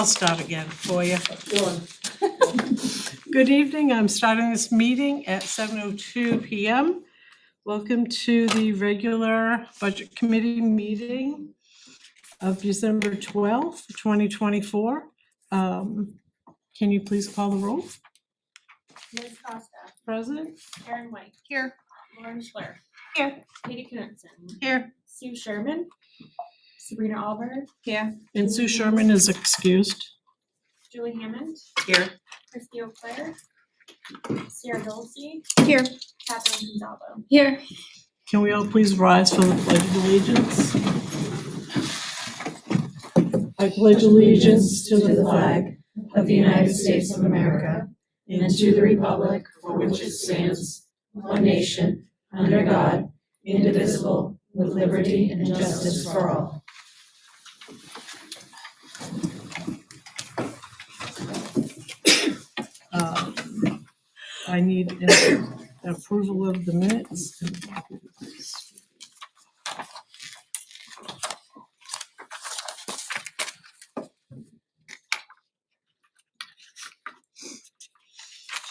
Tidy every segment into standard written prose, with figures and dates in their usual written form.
I'll start again for you. Good evening, I'm starting this meeting at 7:02 PM. Welcome to the regular Budget Committee meeting of December 12th, 2024. Can you please call the roll? Liz Costa, Present? Karen White, Here. Lauren Schler, Here. Katie Knudsen, Here. Sue Sherman, Sabrina Alberg, Here. And Sue Sherman is excused. Julie Hammond, Here. Christy O'Clair, Sarah Dulce, Here. Catherine Gonzalez. Here. Can we all please rise for the Pledge of Allegiance? I pledge allegiance to the flag of the United States of America and to the republic for which it stands, one nation, under God, indivisible, with liberty and justice for all. I need an approval of the minutes.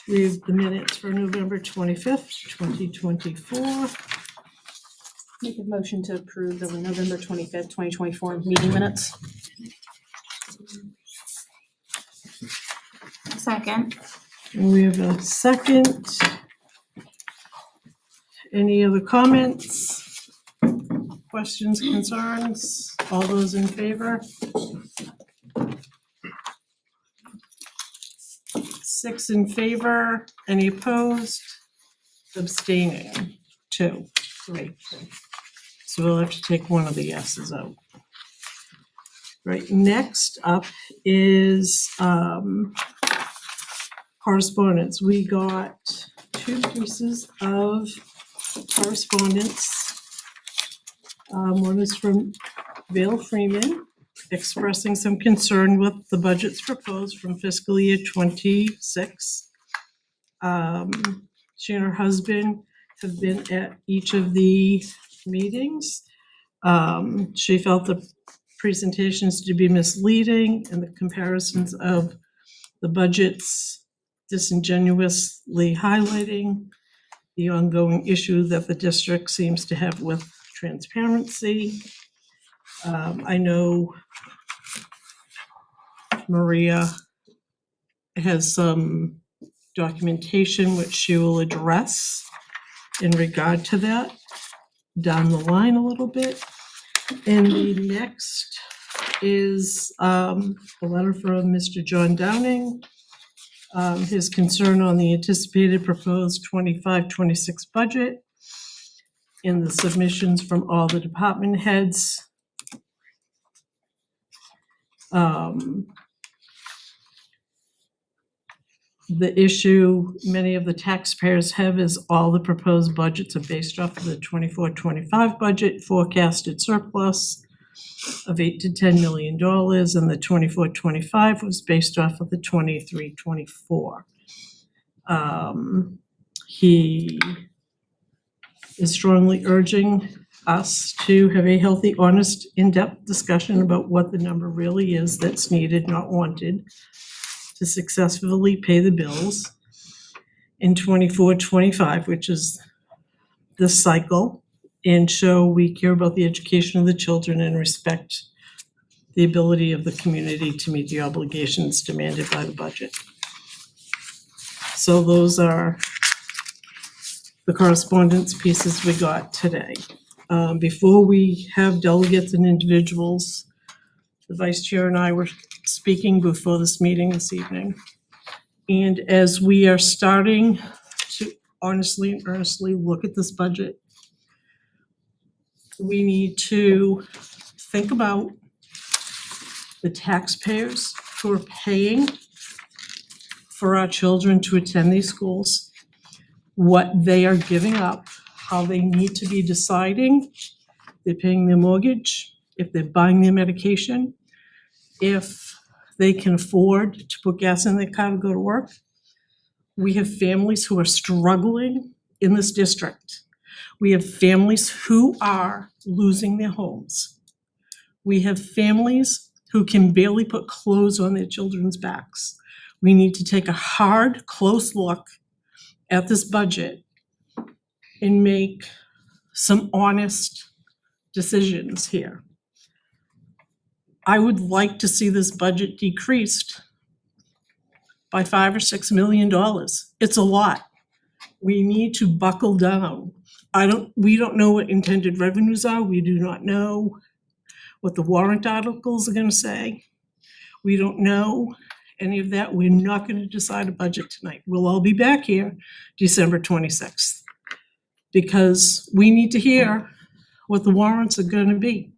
We have the minutes for November 25th, 2024. Make a motion to approve the November 25th, 2024 meeting minutes. Second. And we have a second. Any other comments? Questions, concerns? All those in favor? 6 in favor. Any opposed? Abstaining? 2, 3. So we'll have to take one of the yeses out. Right, next up is correspondence. We got 2 pieces of correspondence. One is from Vale Freeman, expressing some concern with the budgets proposed from fiscal year 26. She and her husband have been at each of the meetings. She felt the presentations to be misleading and the comparisons of the budgets disingenuously highlighting the ongoing issue that the district seems to have with transparency. I know Maria has some documentation which she will address in regard to that down the line a little bit. And the next is a letter from Mr. John Downing. His concern on the anticipated proposed 25-26 budget and the submissions from all the department heads. The issue many of the taxpayers have is all the proposed budgets are based off of the 24-25 budget forecasted surplus of $8 to $10 million, and the 24-25 was based off of the 23-24. He is strongly urging us to have a healthy, honest, in-depth discussion about what the number really is that's needed, not wanted, to successfully pay the bills in 24-25, which is this cycle, and show we care about the education of the children and respect the ability of the community to meet the obligations demanded by the budget. So those are the correspondence pieces we got today. Before we have delegates and individuals, the vice chair and I were speaking before this meeting this evening. And as we are starting to honestly and earnestly look at this budget, we need to think about the taxpayers who are paying for our children to attend these schools, what they are giving up, how they need to be deciding if they're paying their mortgage, if they're buying their medication, if they can afford to put gas in their car to go to work. We have families who are struggling in this district. We have families who are losing their homes. We have families who can barely put clothes on their children's backs. We need to take a hard, close look at this budget and make some honest decisions here. I would like to see this budget decreased by $5 or $6 million. It's a lot. We need to buckle down. We don't know what intended revenues are. We do not know what the warrant articles are gonna say. We don't know any of that. We're not gonna decide a budget tonight. We'll all be back here December 26th. Because we need to hear what the warrants are gonna be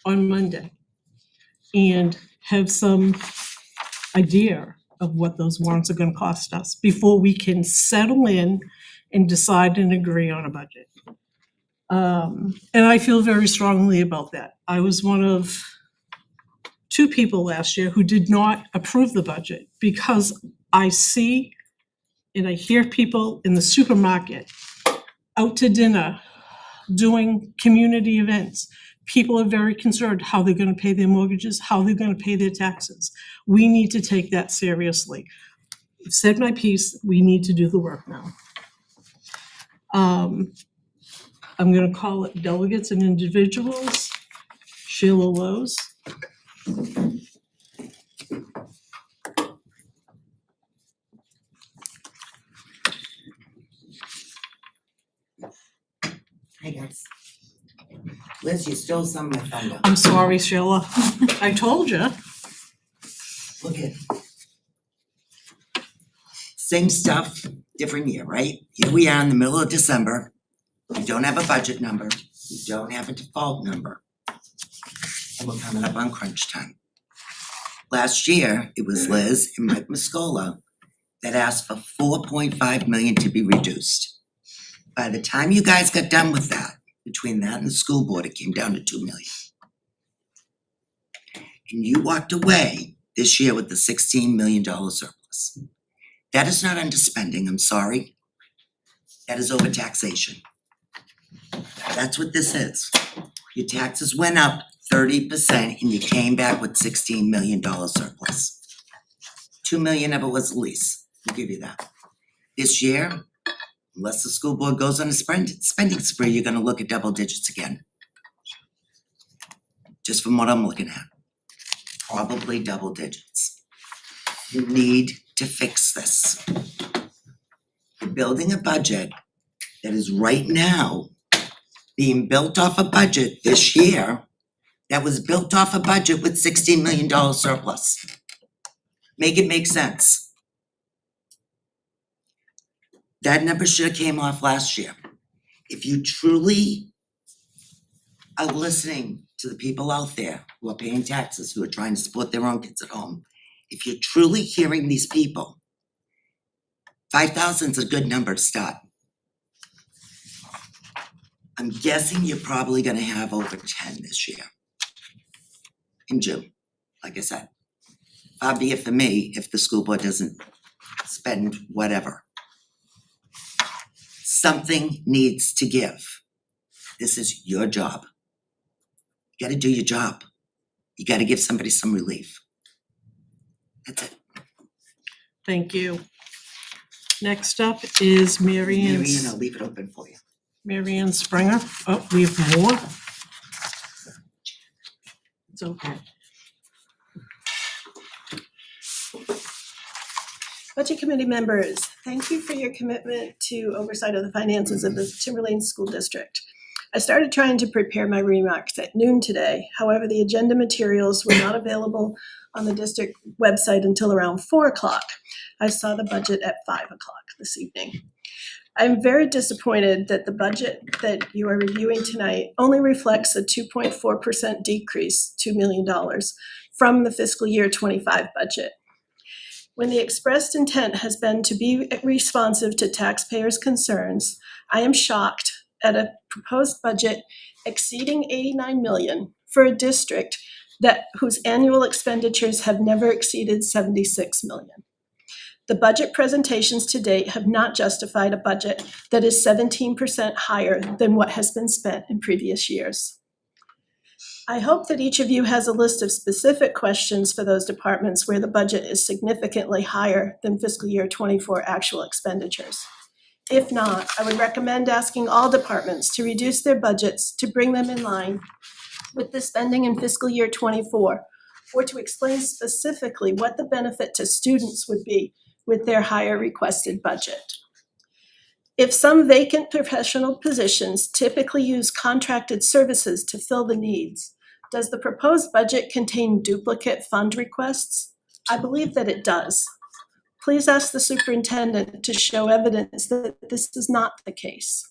on Monday. And have some idea of what those warrants are gonna cost us before we can settle in and decide and agree on a budget. And I feel very strongly about that. I was one of 2 people last year who did not approve the budget because I see and I hear people in the supermarket out to dinner, doing community events. People are very concerned how they're gonna pay their mortgages, how they're gonna pay their taxes. We need to take that seriously. I've said my piece, we need to do the work now. I'm gonna call it delegates and individuals. Sheila Lowe's. Hey guys. Liz, you stole some of my thunder. I'm sorry, Sheila. I told you. Look at. Same stuff, different year, right? Here we are in the middle of December. We don't have a budget number. We don't have a default number. And we're coming up on crunch time. Last year, it was Liz and Mike Muscola that asked for 4.5 million to be reduced. By the time you guys got done with that, between that and the school board, it came down to 2 million. And you walked away this year with the $16 million surplus. That is not underspending, I'm sorry. That is overtaxation. That's what this is. Your taxes went up 30% and you came back with $16 million surplus. 2 million of it was the lease, I'll give you that. This year, unless the school board goes on a spending spree, you're gonna look at double digits again. Just from what I'm looking at. Probably double digits. You need to fix this. You're building a budget that is right now being built off a budget this year that was built off a budget with $16 million surplus. Make it make sense. That number should have came off last year. If you truly are listening to the people out there who are paying taxes, who are trying to support their own kids at home, if you're truly hearing these people, 5,000 is a good number to start. I'm guessing you're probably gonna have over 10 this year. In June, like I said. Far be it for me if the school board doesn't spend whatever. Something needs to give. This is your job. You gotta do your job. You gotta give somebody some relief. That's it. Thank you. Next up is Mary Ann Marian, I'll leave it open for you. Springer. Oh, we have more. It's okay. Budget Committee members, thank you for your commitment to oversight of the finances of the Timberlane School District. I started trying to prepare my remarks at noon today. However, the agenda materials were not available on the district website until around 4 o'clock. I saw the budget at 5 o'clock this evening. I'm very disappointed that the budget that you are reviewing tonight only reflects a 2.4% decrease, $2 million, from the fiscal year 25 budget. When the expressed intent has been to be responsive to taxpayers' concerns, I am shocked at a proposed budget exceeding $89 million for a district whose annual expenditures have never exceeded $76 million. The budget presentations to date have not justified a budget that is 17% higher than what has been spent in previous years. I hope that each of you has a list of specific questions for those departments where the budget is significantly higher than fiscal year '24 actual expenditures. If not, I would recommend asking all departments to reduce their budgets to bring them in line with the spending in fiscal year '24, or to explain specifically what the benefit to students would be with their higher requested budget. If some vacant professional positions typically use contracted services to fill the needs, does the proposed budget contain duplicate fund requests? I believe that it does. Please ask the superintendent to show evidence that this is not the case.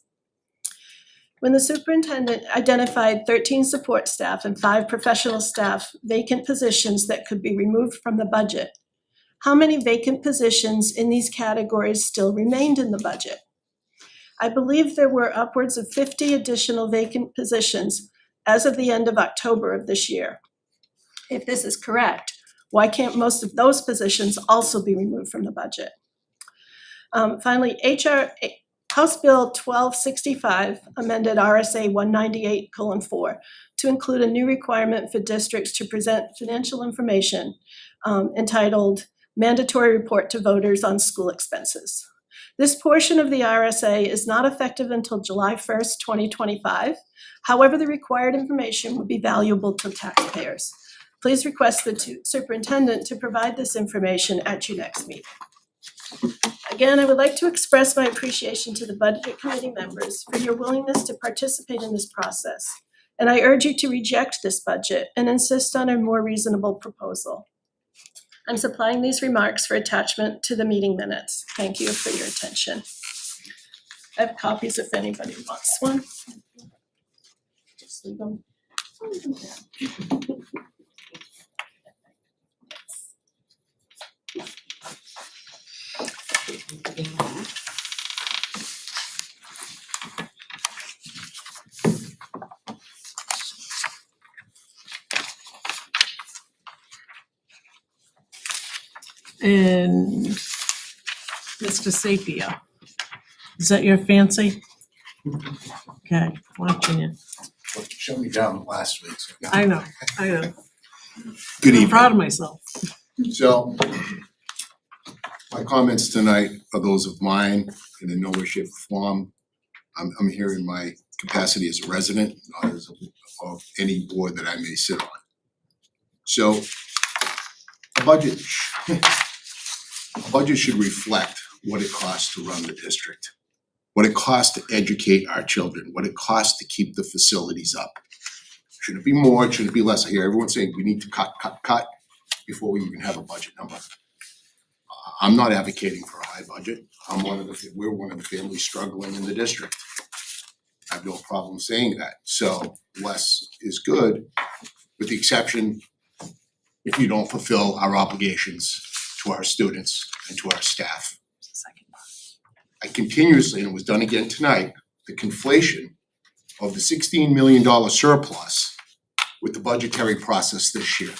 When the superintendent identified 13 support staff and 5 professional staff vacant positions that could be removed from the budget, how many vacant positions in these categories still remained in the budget? I believe there were upwards of 50 additional vacant positions as of the end of October of this year. If this is correct, why can't most of those positions also be removed from the budget? Finally, House Bill 1265 amended RSA 198:4 to include a new requirement for districts to present financial information entitled Mandatory Report to Voters on School Expenses. This portion of the RSA is not effective until July 1st, 2025. However, the required information would be valuable to taxpayers. Please request the superintendent to provide this information at your next meeting. Again, I would like to express my appreciation to the Budget Committee members for your willingness to participate in this process. And I urge you to reject this budget and insist on a more reasonable proposal. I'm supplying these remarks for attachment to the meeting minutes. Thank you for your attention. I have copies if anybody wants one. Just leave them. And Mr. Sapia, is that your fancy? Okay, watching you. Well, you shut me down last week, so. I know. Good I'm proud of evening. myself. So, my comments tonight are those of mine and in no way, shape, or form. I'm here in my capacity as a resident, not as of any board that I may sit on. So, a budget should reflect what it costs to run the district, what it costs to educate our children, what it costs to keep the facilities up. Should it be more, should it be less? I hear everyone saying we need to cut before we even have a budget number. I'm not advocating for a high budget. We're one of the families struggling in the district. I have no problem saying that. So less is good, with the exception if you don't fulfill our obligations to our students and to our staff. I continuously, and it was done again tonight, the conflation of the $16 million surplus with the budgetary process this year.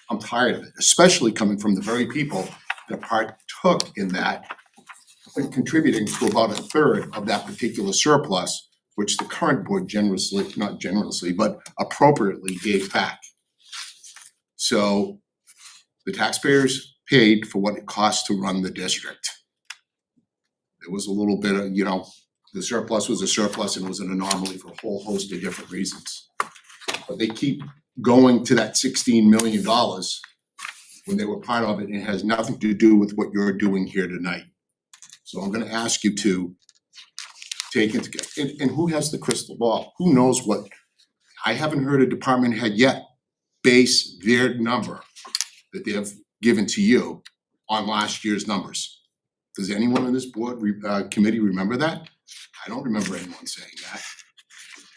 I'm tired of it, especially coming from the very people that partook in that, and contributing to about 1/3 of that particular surplus, which the current board not generously, but appropriately gave back. So the taxpayers paid for what it costs to run the district. There was a little bit of, the surplus was a surplus and it was an anomaly for a whole host of different reasons. But they keep going to that $16 million when they were part of it, and it has nothing to do with what you're doing here tonight. So I'm gonna ask you to take into, and who has the crystal ball? Who knows what? I haven't heard a department head yet base their number that they have given to you on last year's numbers. Does anyone on this board committee remember that? I don't remember anyone saying that.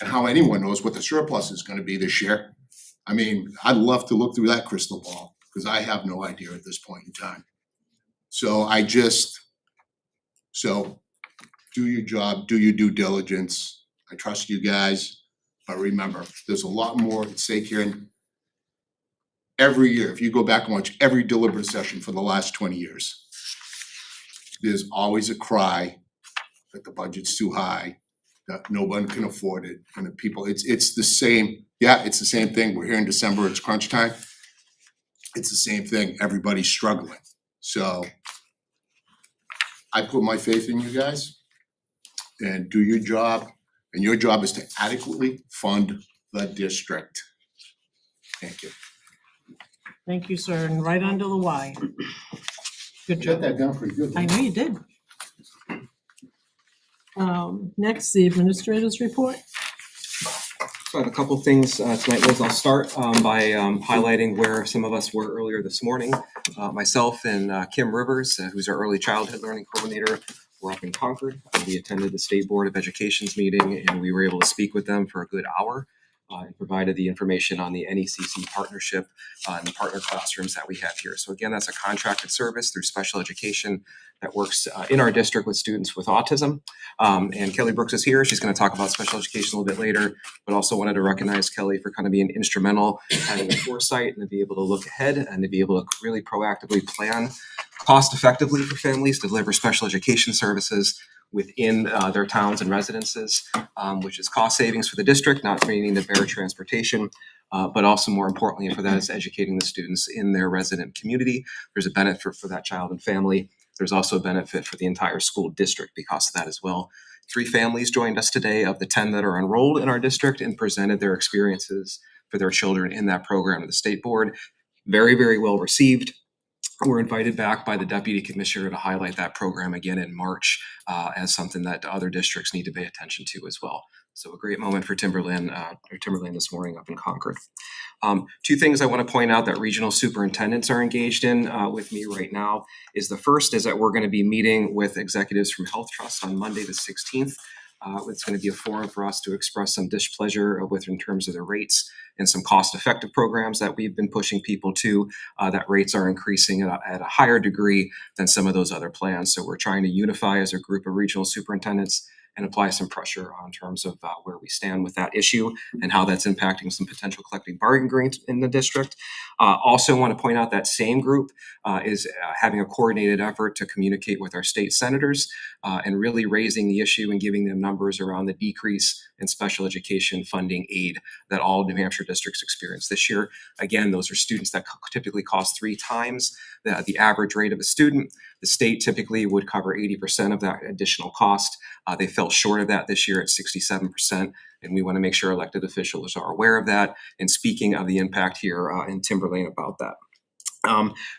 And how anyone knows what the surplus is gonna be this year. I mean, I'd love to look through that crystal ball, because I have no idea at this point in time. So do your job, do your due diligence. I trust you guys, but remember, there's a lot more at stake here. And every year, if you go back and watch every deliberative session for the last 20 years, there's always a cry that the budget's too high, that no one can afford it, and the people, it's the same, yeah, it's the same thing, we're here in December, it's crunch time. It's the same thing, everybody's struggling, so I put my faith in you guys and do your job, and your job is to adequately fund the district. Thank you. Thank you, sir, and right under the Y. Good Got job. that down pretty good. I know you did. Next, the administrators report. So I have a couple things tonight, Liz. I'll start by highlighting where some of us were earlier this morning. Myself and Kim Rivers, who's our early childhood learning coordinator, were up in Concord. We attended the State Board of Education's meeting, and we were able to speak with them for a good hour and provided the information on the NECC partnership and the partner classrooms that we have here. So again, that's a contracted service through special education that works in our district with students with autism. And Kelly Brooks is here. She's going to talk about special education a little bit later, but also wanted to recognize Kelly for kind of being instrumental, having the foresight and to be able to look ahead and to be able to really proactively plan cost effectively for families to deliver special education services within their towns and residences, which is cost savings for the district, not needing to bear transportation, but also more importantly for that is educating the students in their resident community. There's a benefit for that child and family. There's also a benefit for the entire school district because of that as well. 3 families joined us today of the 10 that are enrolled in our district and presented their experiences for their children in that program to the state board. Very, very well received. We're invited back by the Deputy Commissioner to highlight that program again in March as something that other districts need to pay attention to as well. So a great moment for Timberlane this morning up in Concord. 2 things I want to point out that regional superintendents are engaged in with me right now is the first is that we're going to be meeting with executives from Health Trust on Monday the 16th. It's going to be a forum for us to express some displeasure with in terms of the rates and some cost-effective programs that we've been pushing people to, that rates are increasing at a higher degree than some of those other plans. So we're trying to unify as a group of regional superintendents and apply some pressure on terms of where we stand with that issue and how that's impacting some potential collective bargaining agreements in the district. Also want to point out that same group is having a coordinated effort to communicate with our state senators and really raising the issue and giving them numbers around the decrease in special education funding aid that all New Hampshire districts experience this year. Again, those are students that typically cost 3 times the average rate of a student. The state typically would cover 80% of that additional cost. They fell short of that this year at 67%, and we want to make sure elected officials are aware of that and speaking of the impact here in Timberlane about that.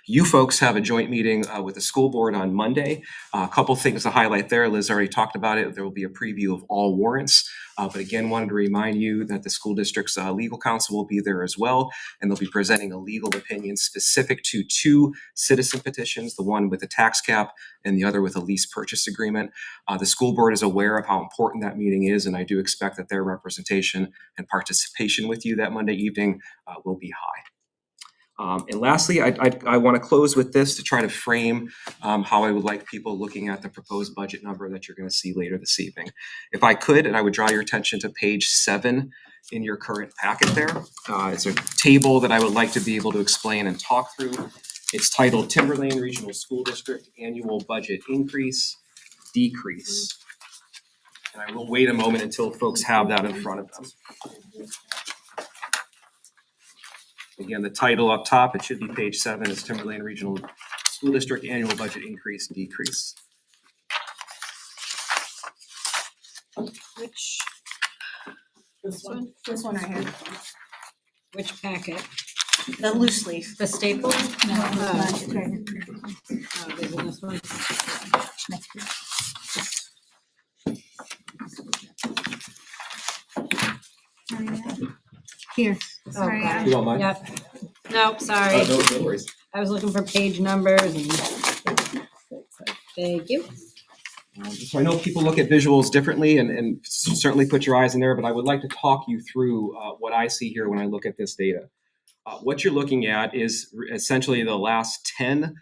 You folks have a joint meeting with the school board on Monday. A couple things to highlight there. Liz already talked about it. There will be a preview of all warrants. But again, wanted to remind you that the school district's legal counsel will be there as well. And they'll be presenting a legal opinion specific to 2 citizen petitions, the one with a tax cap and the other with a lease purchase agreement. The school board is aware of how important that meeting is. And I do expect that their representation and participation with you that Monday evening will be high. And lastly, I want to close with this to try to frame how I would like people looking at the proposed budget number that you're going to see later this evening. If I could, and I would draw your attention to page 7 in your current packet there. It's a table that I would like to be able to explain and talk through. It's titled Timberlane Regional School District Annual Budget Increase, Decrease. And I will wait a moment until folks have that in front of them. Again, the title up top, it should be page 7, is Timberlane Regional School District Annual Budget Increase, Decrease. Which, This one right here, which packet? the loose leaf. The staple? No, it's right here. Oh, is it this one? Here. Sorry. You don't mind? Yep. Nope, sorry. No worries. I was looking for page numbers and. Thank you. So I know people look at visuals differently and certainly put your eyes in there, but I would like to talk you through what I see here when I look at this data. What you're looking at is essentially the last 10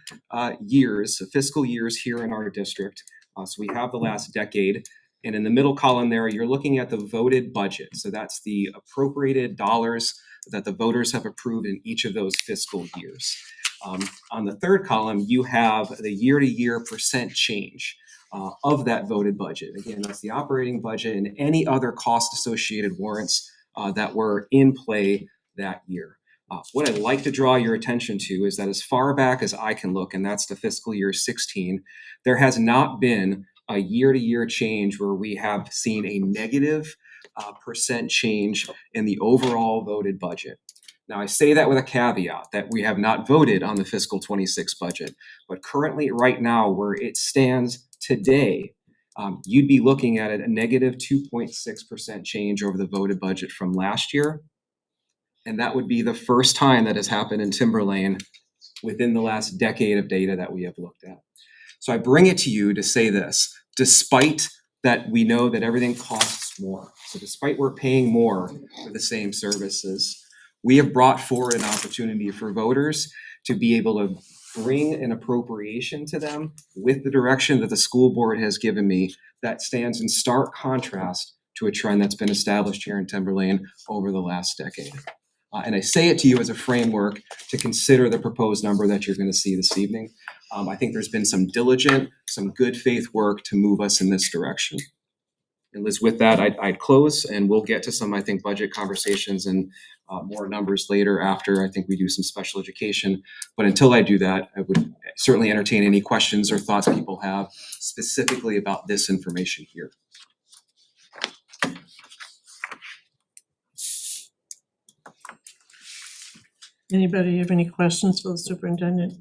years, fiscal years here in our district. So we have the last decade. And in the middle column there, you're looking at the voted budget. So that's the appropriated dollars that the voters have approved in each of those fiscal years. On the third column, you have the year-to-year percent change. of that voted budget. Again, that's the operating budget and any other cost associated warrants that were in play that year. What I'd like to draw your attention to is that as far back as I can look, and that's the fiscal year 16, there has not been a year-to-year change where we have seen a negative percent change in the overall voted budget. Now, I say that with a caveat that we have not voted on the fiscal 26 budget, but currently right now where it stands today, you'd be looking at a negative 2.6% change over the voted budget from last year. And that would be the first time that has happened in Timberlane within the last decade of data that we have looked at. So I bring it to you to say this, despite that we know that everything costs more. So despite we're paying more for the same services, we have brought forward an opportunity for voters to be able to bring an appropriation to them with the direction that the school board has given me that stands in stark contrast to a trend that's been established here in Timberlane over the last decade. And I say it to you as a framework to consider the proposed number that you're going to see this evening. I think there's been some diligent, some good faith work to move us in this direction. And Liz, with that, I'd close and we'll get to some, I think, budget conversations and more numbers later after I think we do some special education. But until I do that, I would certainly entertain any questions or thoughts people have specifically about this information here. Anybody have any questions for the superintendent?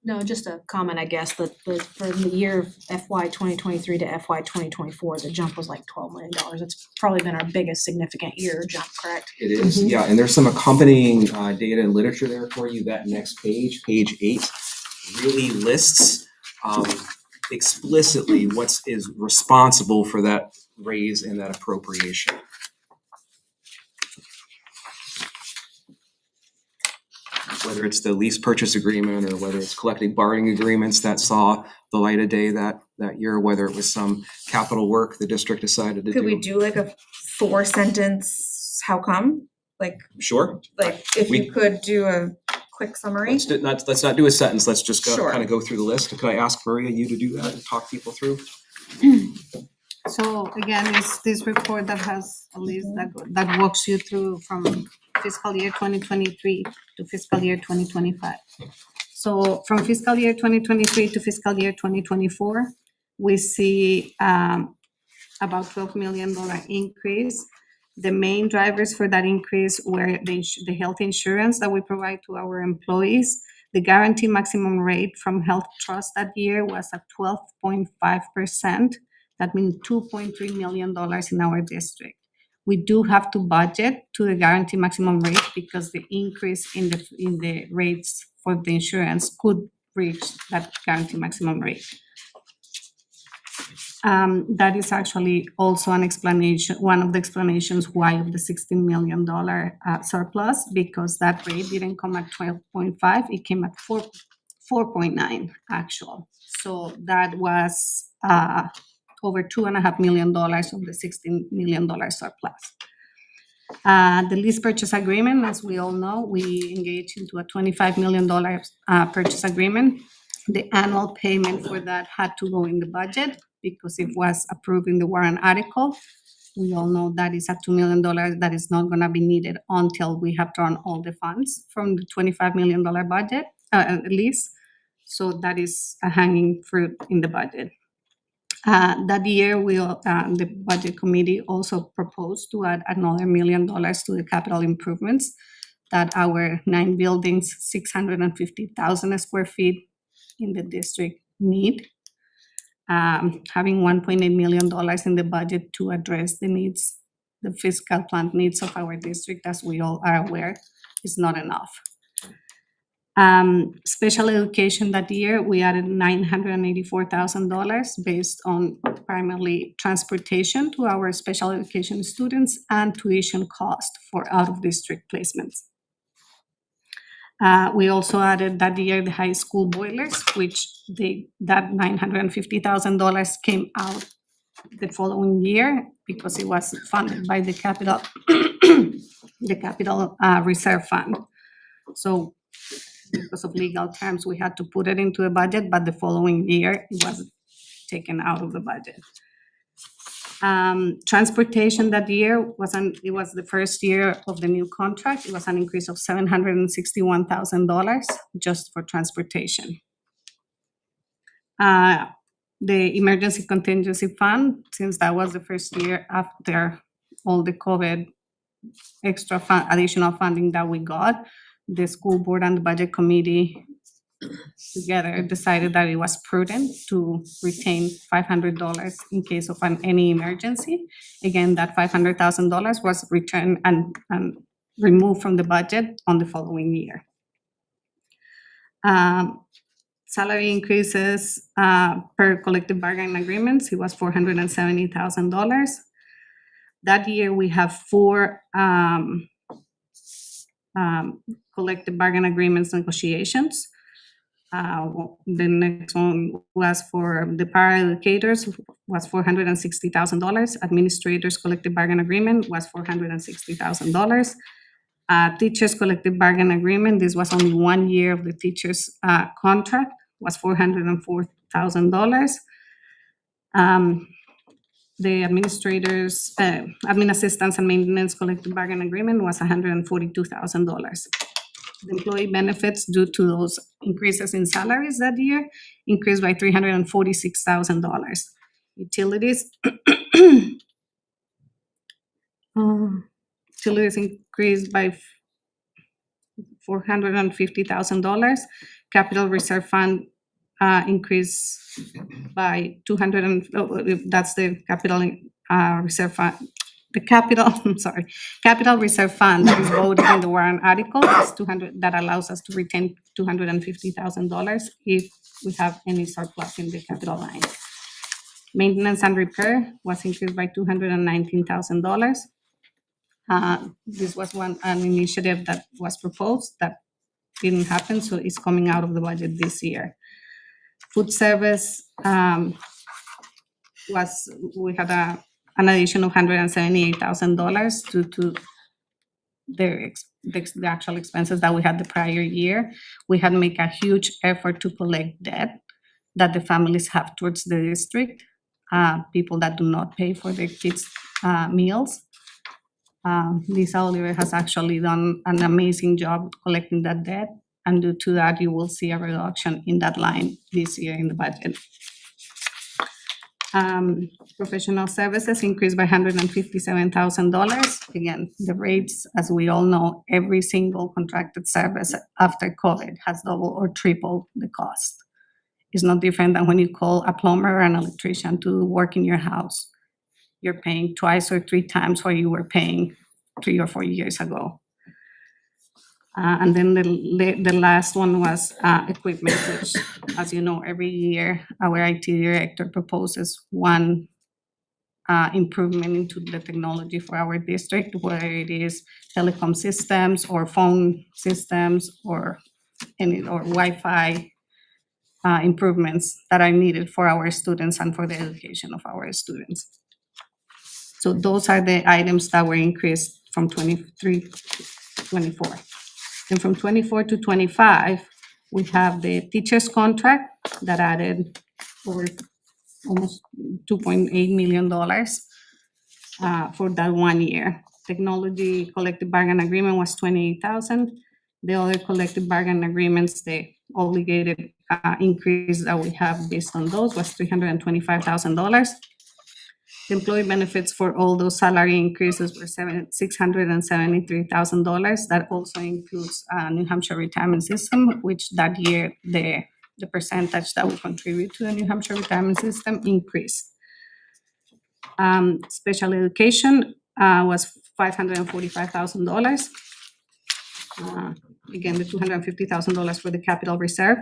No, just a comment, I guess, that for the year FY 2023 to FY 2024, the jump was like $12 million. It's probably been our biggest significant year jump, correct? It is, yeah, and there's some accompanying data and literature there for you. That next page, page 8, really lists explicitly what is responsible for that raise and that appropriation. Whether it's the lease purchase agreement or whether it's collective bargaining agreements that saw the light of day that year, whether it was some capital work the district decided to do. Could we do like a 4-sentence, how come? Like Sure. if We- you could do a quick summary? Let's not do a sentence. Let's just Sure. kind of go through the list. Could I ask Maria you to do that and talk people through? So again, it's this report that has a list that walks you through from fiscal year 2023 to fiscal year 2025. So from fiscal year 2023 to fiscal year 2024, we see about $12 million increase. The main drivers for that increase were the health insurance that we provide to our employees. The guarantee maximum rate from Health Trust that year was at 12.5%. That means $2.3 million in our district. We do have to budget to the guarantee maximum rate because the increase in the rates for the insurance could reach that guarantee maximum rate. That is actually also an explanation, one of the explanations why of the $16 million surplus, because that rate didn't come at 12.5, it came at 4.9 actual. So that was over $2.5 million of the $16 million surplus. The lease purchase agreement, as we all know, we engaged into a $25 million purchase agreement. The annual payment for that had to go in the budget because it was approved in the warrant article. We all know that is a $2 million that is not going to be needed until we have drawn all the funds from the $25 million budget lease. So that is a hanging fruit in the budget. That year, the budget committee also proposed to add another $1 million to the capital improvements that our 9 buildings, 650,000 square feet in the district need. Having $1.8 million in the budget to address the needs, the fiscal plant needs of our district, as we all are aware, is not enough. Special education that year, we added $984,000 based on primarily transportation to our special education students and tuition cost for out-of-district placements. We also added that year the high school boilers, which that $950,000 came out the following year because it was funded by the capital reserve fund. So because of legal terms, we had to put it into a budget, but the following year it was taken out of the budget. Transportation that year it was the first year of the new contract. It was an increase of $761,000 just for transportation. The emergency contingency fund, since that was the first year after all the COVID additional funding that we got, the school board and the budget committee together decided that it was prudent to retain $500 in case of any emergency. Again, that $500,000 was returned and removed from the budget on the following year. Salary increases per collective bargaining agreements, it was $470,000. That year, we have 4 collective bargaining agreements negotiations. The next one was for the paraeducators, was $460,000. Administrators collective bargaining agreement was $460,000. Teachers collective bargaining agreement, this was only 1 year of the teachers' contract, was $404,000. The administrators, admin assistants and maintenance collective bargaining agreement was $142,000. The employee benefits due to those increases in salaries that year increased by $346,000. Utilities, utilities increased by $450,000. Capital reserve fund increased by that's the capital reserve fund. The capital reserve fund that is voted in the warrant article is that allows us to retain $250,000 if we have any surplus in the capital line. Maintenance and repair was increased by $219,000. This was an initiative that was proposed that didn't happen, so it's coming out of the budget this year. Food service we had an addition of $178,000 due to the actual expenses that we had the prior year. We had made a huge effort to collect debt that the families have towards the district, people that do not pay for their kids' meals. Lisa Oliver has actually done an amazing job collecting that debt, and due to that, you will see a reduction in that line this year in the budget. Professional services increased by $157,000. Again, the rates, as we all know, every single contracted service after COVID has doubled or tripled the cost. It's no different than when you call a plumber or an electrician to work in your house. You're paying twice or 3 times what you were paying 3 or 4 years ago. And then the last one was equipment, which, as you know, every year our IT director proposes one improvement into the technology for our district, whether it is telecom systems or phone systems or Wi-Fi improvements that are needed for our students and for the education of our students. So those are the items that were increased from 23 to 24. And from 24 to 25, we have the teachers' contract that added over almost $2.8 million for that 1 year. Technology collective bargaining agreement was $28,000. The other collective bargaining agreements, the obligated increase that we have based on those was $325,000. Employee benefits for all those salary increases were $673,000. That also includes New Hampshire retirement system, which that year the percentage that we contribute to the New Hampshire retirement system increased. Special education was $545,000. Again, the $250,000 for the capital reserve.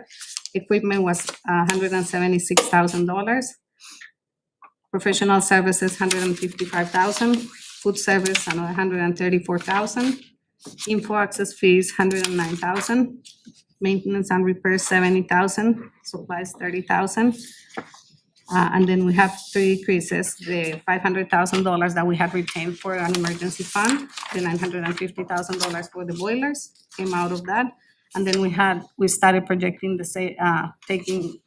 Equipment was $176,000. Professional services, $155,000. Food service, another $134,000. Info access fees, $109,000. Maintenance and repairs, $70,000. Supplies, $30,000. And then we have 3 increases: the $500,000 that we had retained for an emergency fund, the $950,000 for the boilers came out of that, and then we started projecting taking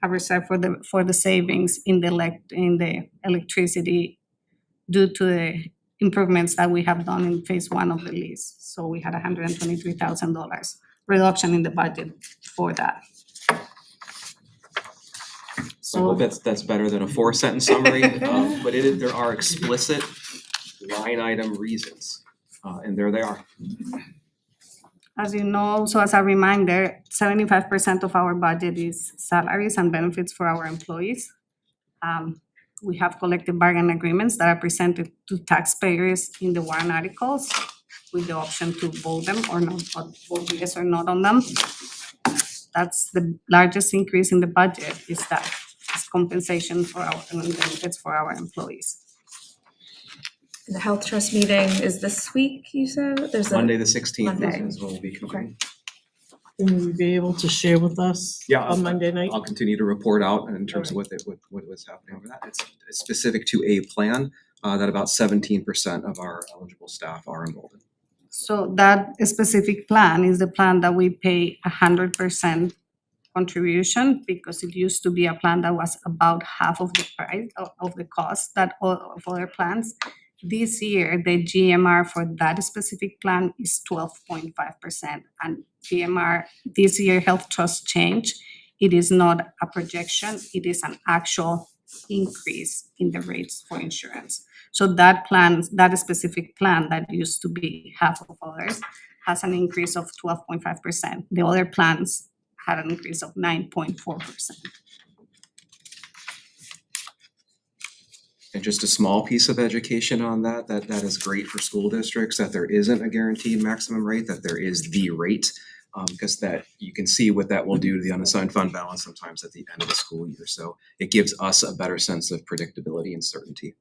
a reserve for the savings in the electricity due to the improvements that we have done in phase one of the lease. So we had $123,000 reduction in the budget for that. So I hope that's better than a 4-sentence summary, but there are explicit line item reasons, and there they are. As you know, so as a reminder, 75% of our budget is salaries and benefits for our employees. We have collective bargain agreements that are presented to taxpayers in the warrant articles with the option to vote them or not, or vote yes or not on them. That's the largest increase in the budget, is that, is compensation for our, and benefits for our employees. The health trust meeting is this week, you said? There's a Monday the 16th Monday. is when we'll be convening. Will you be able to share with us Yeah, on Monday night? I'll continue to report out in terms of what was happening over that. It's specific to a plan that about 17% of our eligible staff are enrolled in. So that specific plan is the plan that we pay 100% contribution, because it used to be a plan that was about half of the price of the cost that all of other plans. This year, the GMR for that specific plan is 12.5%, and GMR this year Health Trust change. It is not a projection, it is an actual increase in the rates for insurance. So that plan, that specific plan that used to be half of others, has an increase of 12.5%. The other plans had an increase of 9.4%. And just a small piece of education on that is great for school districts, that there isn't a guaranteed maximum rate, that there is the rate. Because that, you can see what that will do to the unassigned fund balance sometimes at the end of the school year. So it gives us a better sense of predictability and certainty.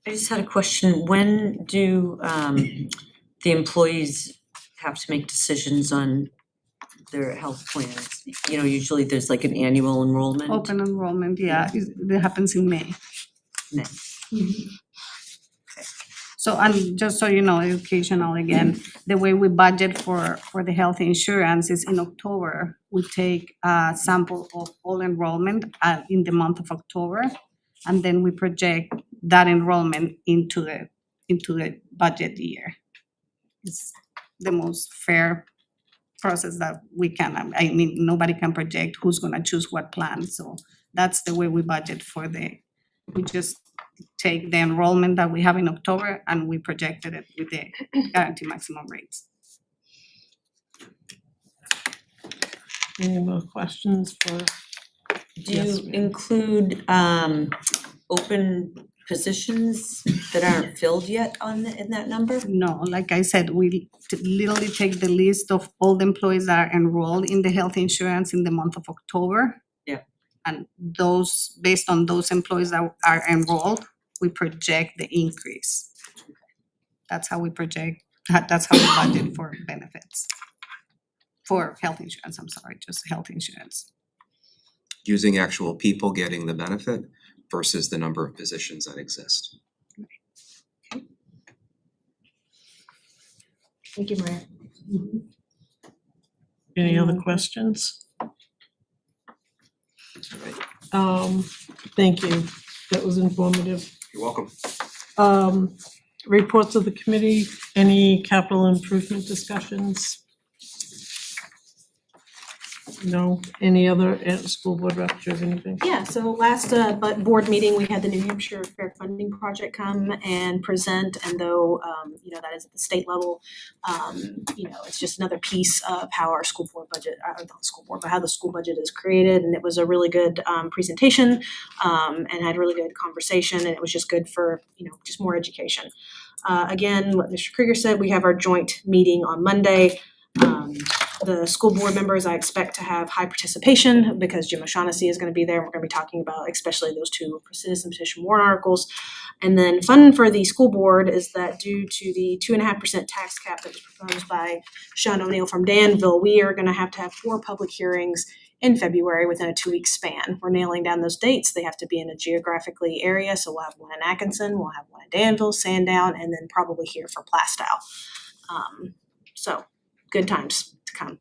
I just had a question. When do the employees have to make decisions on their health plans? You know, usually there's like an annual enrollment. Open enrollment, yeah, that happens in May. May. Mhm. So, and just so you know, educational again, the way we budget for the health insurance is in October. We take a sample of all enrollment in the month of October, and then we project that enrollment into the budget year. It's the most fair process that we can. I mean, nobody can project who's gonna choose what plan, so that's the way we budget we just take the enrollment that we have in October and we projected it with the guaranteed maximum rates. Any more questions for? Do Yes, you ma'am. include open positions that aren't filled yet in that number? No, like I said, we literally take the list of all the employees that are enrolled in the health insurance in the month of October. Yeah. And those, based on those employees that are enrolled, we project the increase. That's how we project, that's how we budget for benefits. For health insurance, I'm sorry, just health insurance. Using actual people getting the benefit versus the number of positions that exist. Thank you, Maria. Any other questions? Thank you, that was informative. You're welcome. Reports of the committee, any capital improvement discussions? No, any other school board reps or anything? Yeah, so last board meeting, we had the New Hampshire Fair Funding Project come and present, and though you know, that is at the state level, you know, it's just another piece of how our school board budget, not school board, but how the school budget is created, and it was a really good presentation and had really good conversation, and it was just good for, you know, just more education. Again, what Mr. Krieger said, we have our joint meeting on Monday. The school board members, I expect to have high participation because Jim O'Shaughnessy is gonna be there. We're gonna be talking about especially those two citizen petition warrant articles. And then fun for the school board is that due to the 2.5% tax cap that was proposed by Sean O'Neill from Danville, we are gonna have 4 public hearings in February within a 2-week span. We're nailing down those dates. They have to be in a geographically area, so we'll have one in Atkinson, we'll have one in Danville, Sandown, and then probably here for Plastow. So good times to come.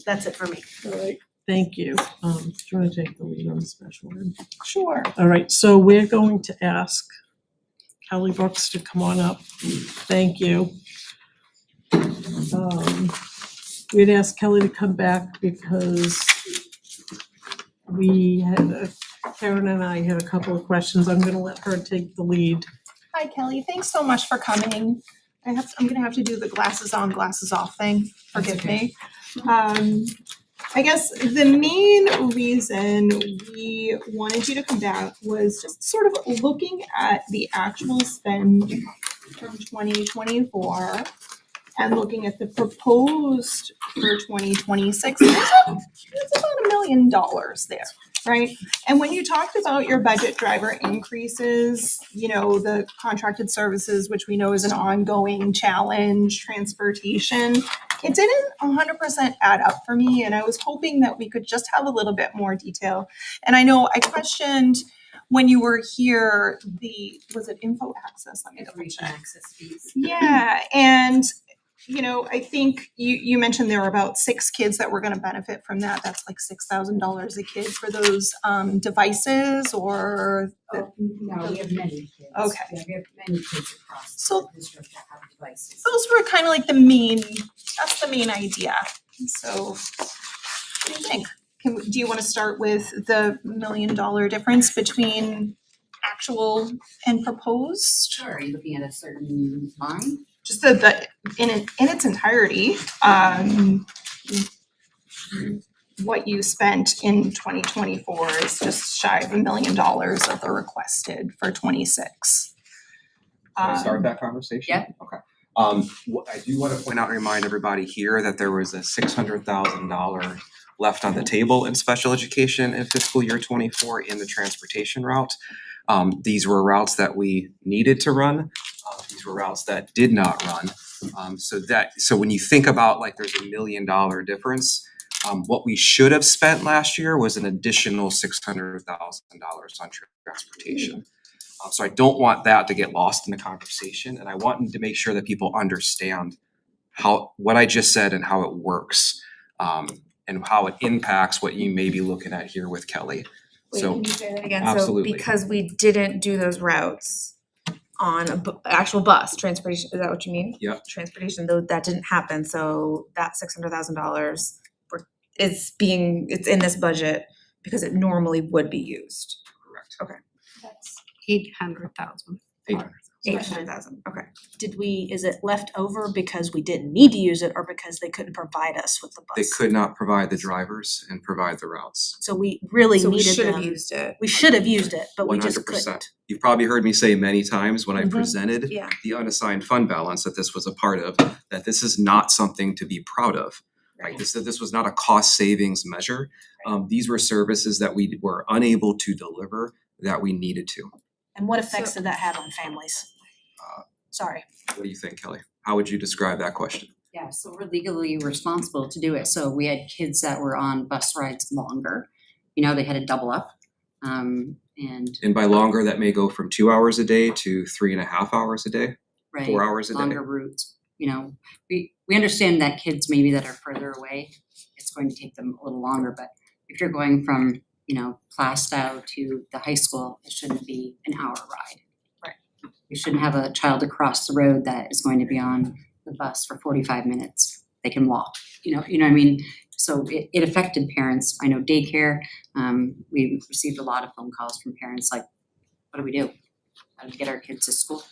That's it for me. All right, Thank you. Do you wanna take the lead on the special ed? Sure. All right, so we're going to ask Kelly Brooks to come on up. Thank you. We'd asked Kelly to come back because Karen and I had a couple of questions. I'm gonna let her take the lead. Hi Kelly, thanks so much for coming. I'm gonna have to do the glasses on, glasses off thing, forgive me. I guess the main reason we wanted you to come back was just sort of looking at the actual spend from 2024 and looking at the proposed for 2026. There's about $1 million there, right? And when you talked about your budget driver increases, you know, the contracted services, which we know is an ongoing challenge, transportation, it didn't 100% add up for me, and I was hoping that we could just have a little bit more detail. And I know I questioned when you were here, was it info access? Let me double check. Access fees. Yeah, and you know, I think you mentioned there were about 6 kids that were gonna benefit from that. That's like $6,000 a kid for those devices or No, we have many kids. Okay. Yeah, we have many kids across So- the district that have devices. those were kind of like that's the main idea. So what do you think? Do you wanna start with the $1 million difference between actual and proposed? Sure, are you looking at a certain line? Just in its entirety, what you spent in 2024 is just shy of $1 million of the requested for 26. Can I start that conversation? Yeah. Okay. I do wanna point out and remind everybody here that there was a $600,000 left on the table in special education in fiscal year '24 in the transportation route. These were routes that we needed to run. These were routes that did not run. So when you think about like there's $1 million difference, what we should have spent last year was an additional $600,000 on transportation. So I don't want that to get lost in the conversation, and I want to make sure that people understand what I just said and how it works, and how it impacts what you may be looking at here with Kelly. Wait, So can you say that again? absolutely. So because we didn't do those routes on a actual bus, transportation, is that what you mean? Yep. Transportation, though, that didn't happen, so that $600,000 it's in this budget because it normally would be used. Correct. That's 800,000. 800. 800,000, okay. Is it left over because we didn't need to use it or because they couldn't provide us with the bus? They could not provide the drivers and provide the routes. So we really So we needed should have them. used it. We should have used it, but we just 100%. couldn't. You've probably heard me say many times when I Mhm. presented Yeah. the unassigned fund balance that this was a part of, that this is not something to be proud of. Right, this was not a cost savings measure. These were services that we were unable to deliver that we needed to. And what effects did that have on families? Sorry. What do you think, Kelly? How would you describe that question? Yeah, so we're legally responsible to do it. So we had kids that were on bus rides longer. You know, they had to double up. And And by longer, that may go from 2 hours a day to 3.5 hours a day, right, 4 hours a day. longer routes. You know, we understand that kids maybe that are further away, it's going to take them a little longer, but if you're going from, you know, Plastow to the high school, it shouldn't be an hour ride. Right. You shouldn't have a child across the road that is going to be on the bus for 45 minutes. They can walk, you know what I mean? So it affected parents. I know daycare, we received a lot of phone calls from parents like, what do we do? How do we get our kids to school?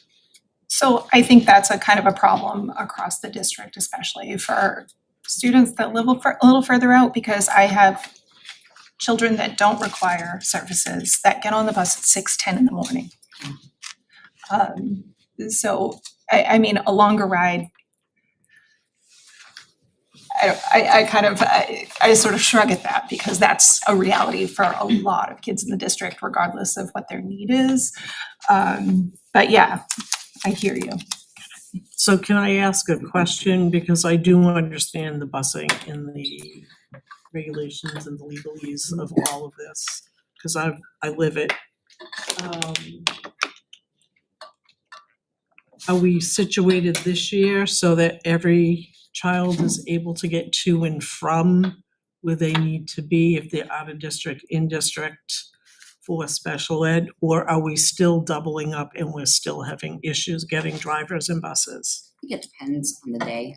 So I think that's a kind of a problem across the district, especially for students that live a little further out, because I have children that don't require services that get on the bus at 6:10 in the morning. So I mean, a longer ride, I sort of shrug at that because that's a reality for a lot of kids in the district, regardless of what their need is. But yeah, I hear you. So can I ask a question, because I do understand the busing and the regulations and the legalese of all of this, because I live it. Are we situated this year so that every child is able to get to and from where they need to be if they're out of district, in district for special ed? Or are we still doubling up and we're still having issues getting drivers and buses? I think it depends on the day.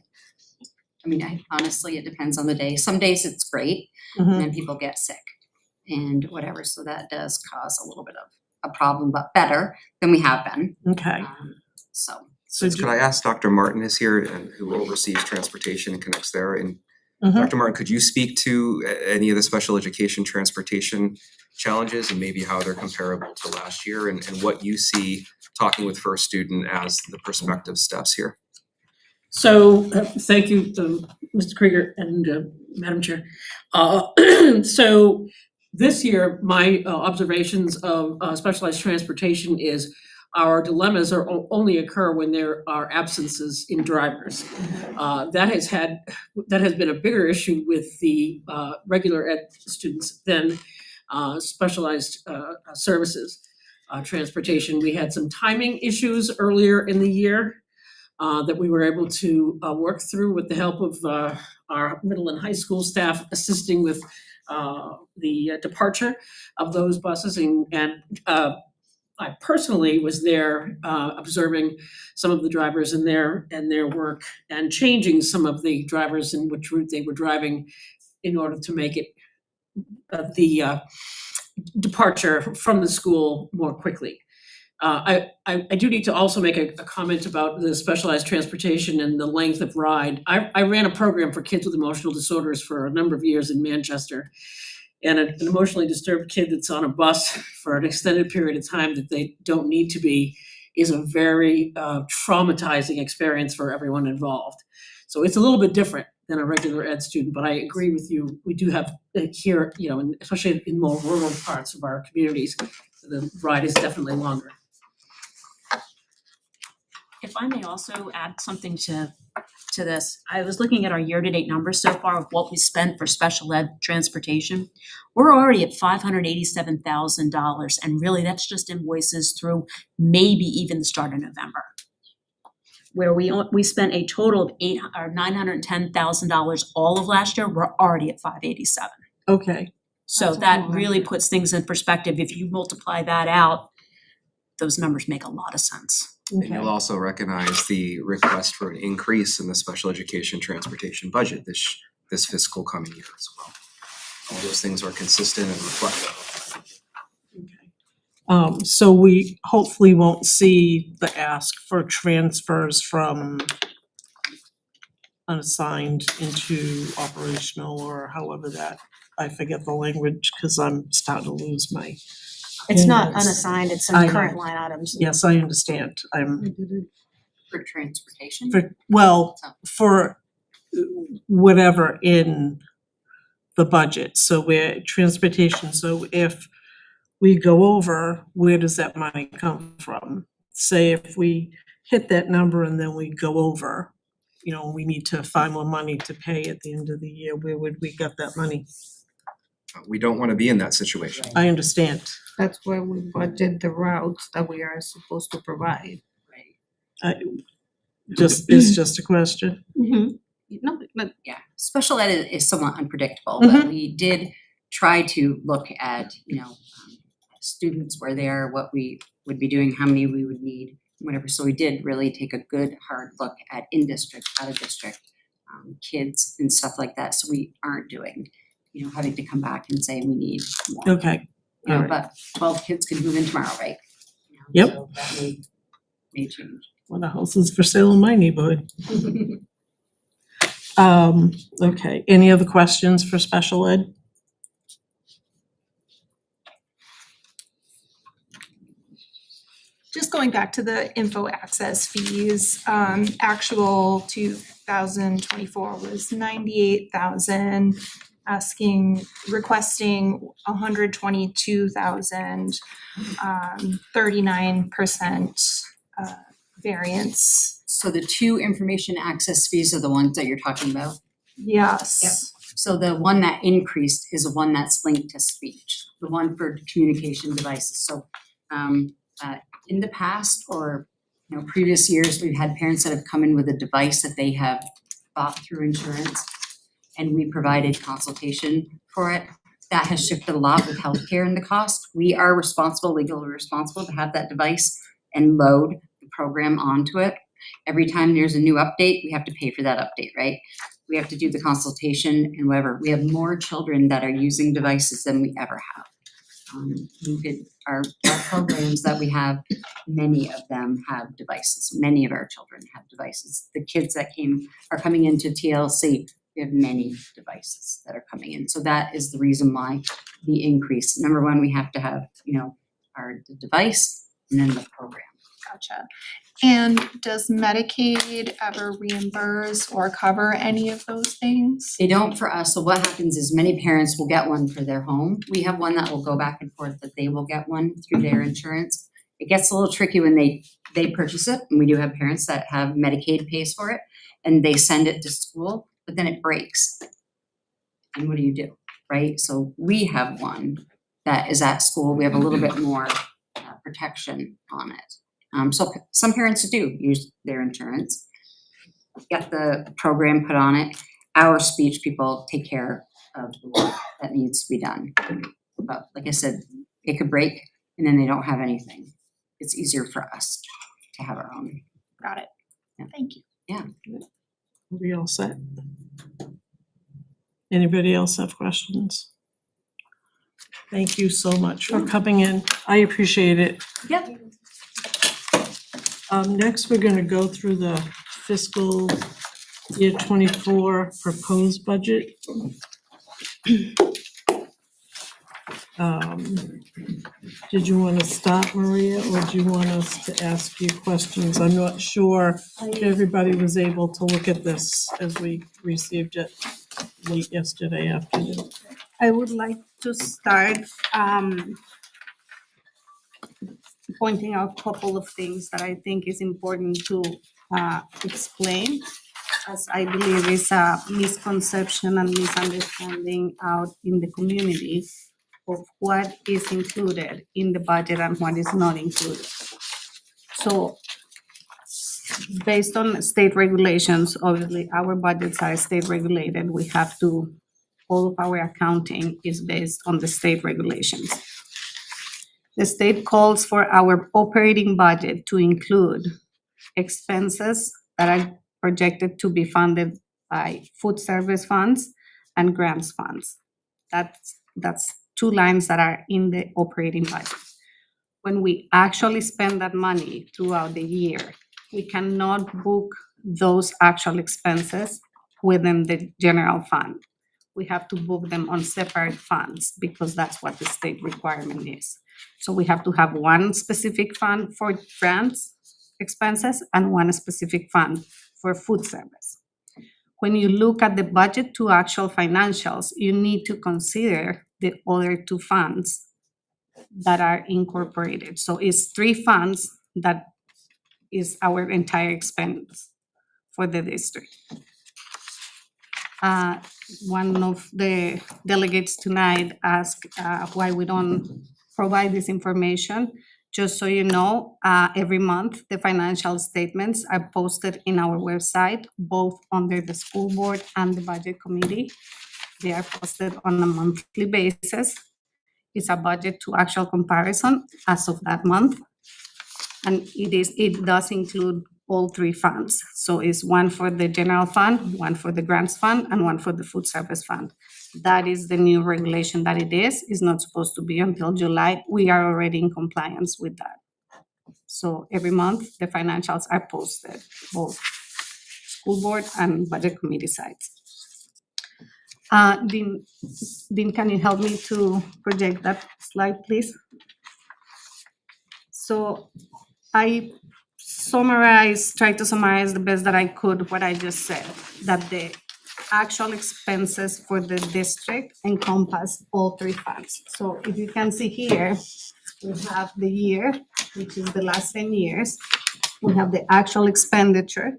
I mean, honestly, it depends on the day. Some days it's great, and Mhm. then people get sick and whatever, so that does cause a little bit of a problem, but better than we have been. Okay, So so Could I ask Dr. Martin is here and who oversees transportation and connects there, and Mhm. Dr. Martin, could you speak to any of the special education transportation challenges and maybe how they're comparable to last year and what you see talking with First Student as the prospective steps here? So, thank you, Mr. Krieger and Madam Chair. So this year, my observations of specialized transportation is our dilemmas only occur when there are absences in drivers. That has been a bigger issue with the regular ed students than specialized services transportation. We had some timing issues earlier in the year that we were able to work through with the help of our middle and high school staff assisting with the departure of those buses. And I personally was there observing some of the drivers and their work and changing some of the drivers in which route they were driving in order to make it the departure from the school more quickly. I do need to also make a comment about the specialized transportation and the length of ride. I ran a program for kids with emotional disorders for a number of years in Manchester. And an emotionally disturbed kid that's on a bus for an extended period of time that they don't need to be is a very traumatizing experience for everyone involved. So it's a little bit different than a regular ed student, but I agree with you. We do have here, especially in more rural parts of our communities, the ride is definitely longer. If I may also add something to this, I was looking at our year-to-date numbers so far of what we spent for special ed transportation. We're already at $587,000, and really that's just invoices through maybe even the start of November, where we spent a total of $910,000 all of last year. We're already at 587. Okay, So That's a that lot. really puts things in perspective. If you multiply that out, those numbers make a lot of sense. And okay. you'll also recognize the request for an increase in the special education transportation budget this fiscal coming year as well. All those things are consistent and reflective. So we hopefully won't see the ask for transfers from unassigned into operational or however that, I forget the language because I'm starting to lose my. It's not Invoice. unassigned, it's I in know. current line items. Yes, I understand. for transportation. For whatever in the budget. So we're transportation. So if we go over, where does that money come from? Say if we hit that number and then we go over, we need to find more money to pay at the end of the year, where would we get that money? We don't want to be in that situation. I understand. That's why we budget the routes that we are supposed to provide. It's just a question. No, Yeah, special ed is somewhat unpredictable, but we did try to look at, students were there, what we would be doing, how many we would need, whatever. So we did really take a good hard look at in-district, out-of-district, kids and stuff like that. So we aren't doing, having to come back and say we need more. Okay, all right. But 12 kids could move in tomorrow, right? Yep. So that may change. Well, the house is for sale in my neighborhood. Okay, any other questions for special ed? Just going back to the info access fees, actual 2024 was 98,000, requesting 122,000, 39% variance. So the two information access fees are the ones that you're talking about? Yes. Yep. So the one that increased is the one that's linked to speech, the one for communication devices. So in the past or previous years, we've had parents that have come in with a device that they have bought through insurance. and we provided consultation for it. That has shifted a lot with healthcare and the cost. We are legally responsible to have that device and load the program onto it. Every time there's a new update, we have to pay for that update, right? We have to do the consultation and whatever. We have more children that are using devices than we ever have. Our programs that we have, many of them have devices. Many of our children have devices. The kids that are coming into TLC, we have many devices that are coming in. So that is the reason why the increase. Number one, we have to have, the device and then the program. Gotcha. And does Medicaid ever reimburse or cover any of those things? They don't for us, so what happens is many parents will get one for their home. We have one that will go back and forth, that they will get one through their insurance. It gets a little tricky when they purchase it, and we do have parents that have Medicaid pays for it, and they send it to school, but then it breaks. And what do you do, right? So we have one that is at school. We have a little bit more protection on it. So some parents do use their insurance, get the program put on it. Our speech people take care of the work that needs to be done. But like I said, it could break and then they don't have anything. It's easier for us to have our own. Got it. Yeah. Thank you. Yeah. Are we all set? Anybody else have questions? Thank you so much for coming in. I appreciate it. Yep. Next, we're gonna go through the fiscal year 24 proposed budget. Did you want to start, Maria, or do you want us to ask you questions? I'm not sure if everybody was able to look at this as we received it late yesterday afternoon. I would like to start pointing out a couple of things that I think is important to explain, as I believe is a misconception and misunderstanding out in the community of what is included in the budget and what is not included. So based on state regulations, obviously our budgets are state regulated. We have to, all of our accounting is based on the state regulations. The state calls for our operating budget to include expenses that are projected to be funded by food service funds and grants funds. That's two lines that are in the operating budget. When we actually spend that money throughout the year, we cannot book those actual expenses within the general fund. We have to book them on separate funds because that's what the state requirement is. So we have to have one specific fund for grants expenses and one specific fund for food service. When you look at the budget to actual financials, you need to consider the other two funds that are incorporated. So it's three funds that is our entire expense for the district. One of the delegates tonight asked why we don't provide this information. Just so you know, every month, the financial statements are posted in our website, both under the school board and the budget committee. They are posted on a monthly basis. It's a budget to actual comparison as of that month. And it does include all three funds. So it's one for the general fund, one for the grants fund, and one for the food service fund. That is the new regulation that it is. It's not supposed to be until July. We are already in compliance with that. So every month, the financials are posted, both school board and budget committee sites. Dean, can you help me to project that slide, please? So I tried to summarize the best that I could what I just said, that the actual expenses for the district encompass all three funds. So if you can see here, we have the year, which is the last 10 years. We have the actual expenditure,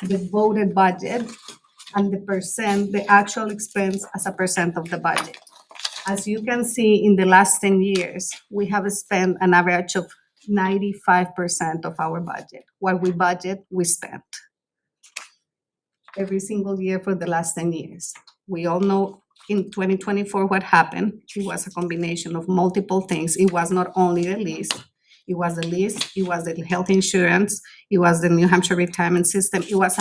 the voted budget, and the actual expense as a percent of the budget. As you can see, in the last 10 years, we have spent an average of 95% of our budget. What we budget, we spent. every single year for the last 10 years. We all know in 2024 what happened. It was a combination of multiple things. It was not only the lease. It was the lease, it was the health insurance, it was the New Hampshire retirement system. It was,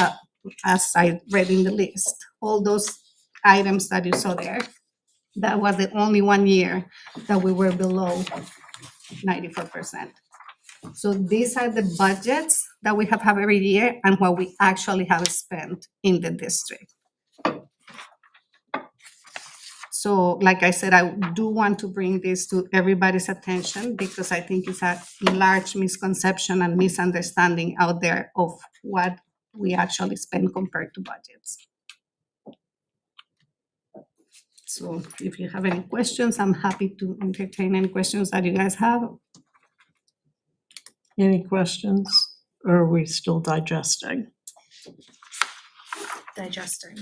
as I read in the list, all those items that you saw there. That was the only one year that we were below 94%. So these are the budgets that we have every year and what we actually have spent in the district. So like I said, I do want to bring this to everybody's attention because I think it's a large misconception and misunderstanding out there of what we actually spend compared to budgets. So if you have any questions, I'm happy to entertain any questions that you guys have. Any questions, or are we still digesting? Digesting.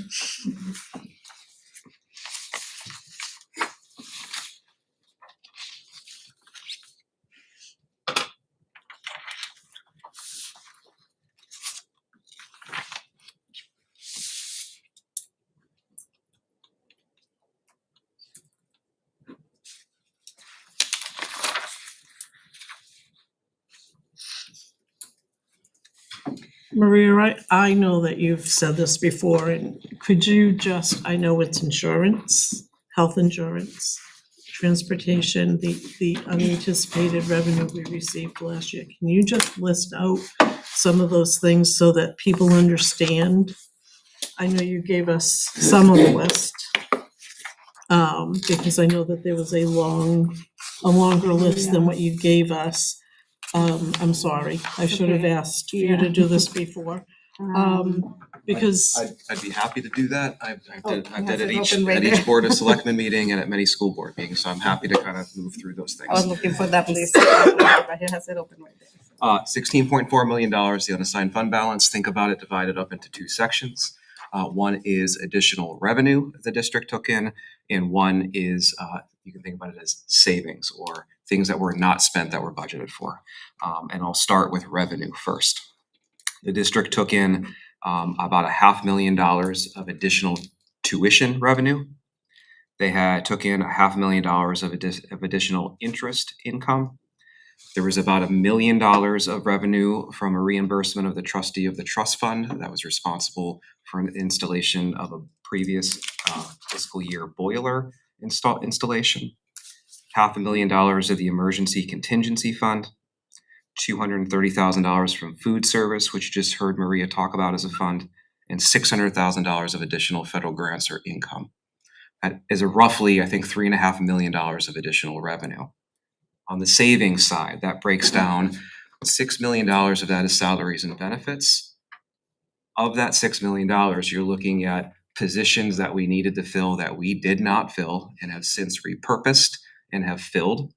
Maria, I know that you've said this before, and could you just, I know it's insurance, health insurance, transportation, the unanticipated revenue we received last year. Can you just list out some of those things so that people understand? I know you gave us some of the list, because I know that there was a longer list than what you gave us. I'm sorry, I should have asked for you to do this before. Because I'd be happy to do that. I've did has at it each open right at each there. Board of Selectmen meeting and at many school board meetings, so I'm happy to kind of move through those things. I was looking for that list, but he has it open right there. $16.4 million, the unassigned fund balance. Think about it divided up into two sections. One is additional revenue the district took in, and one is, you can think about it as savings or things that were not spent that were budgeted for. And I'll start with revenue first. The district took in about $500,000 of additional tuition revenue. They took in $500,000 of additional interest income. There was about $1 million of revenue from a reimbursement of the trustee of the trust fund that was responsible for an installation of a previous fiscal year boiler installation. $500,000 of the emergency contingency fund. $230,000 from food service, which you just heard Maria talk about as a fund, and $600,000 of additional federal grants or income. That is a roughly, I think, $3.5 million of additional revenue. On the savings side, that breaks down $6 million of that is salaries and benefits. Of that $6 million, you're looking at positions that we needed to fill that we did not fill and have since repurposed and have filled.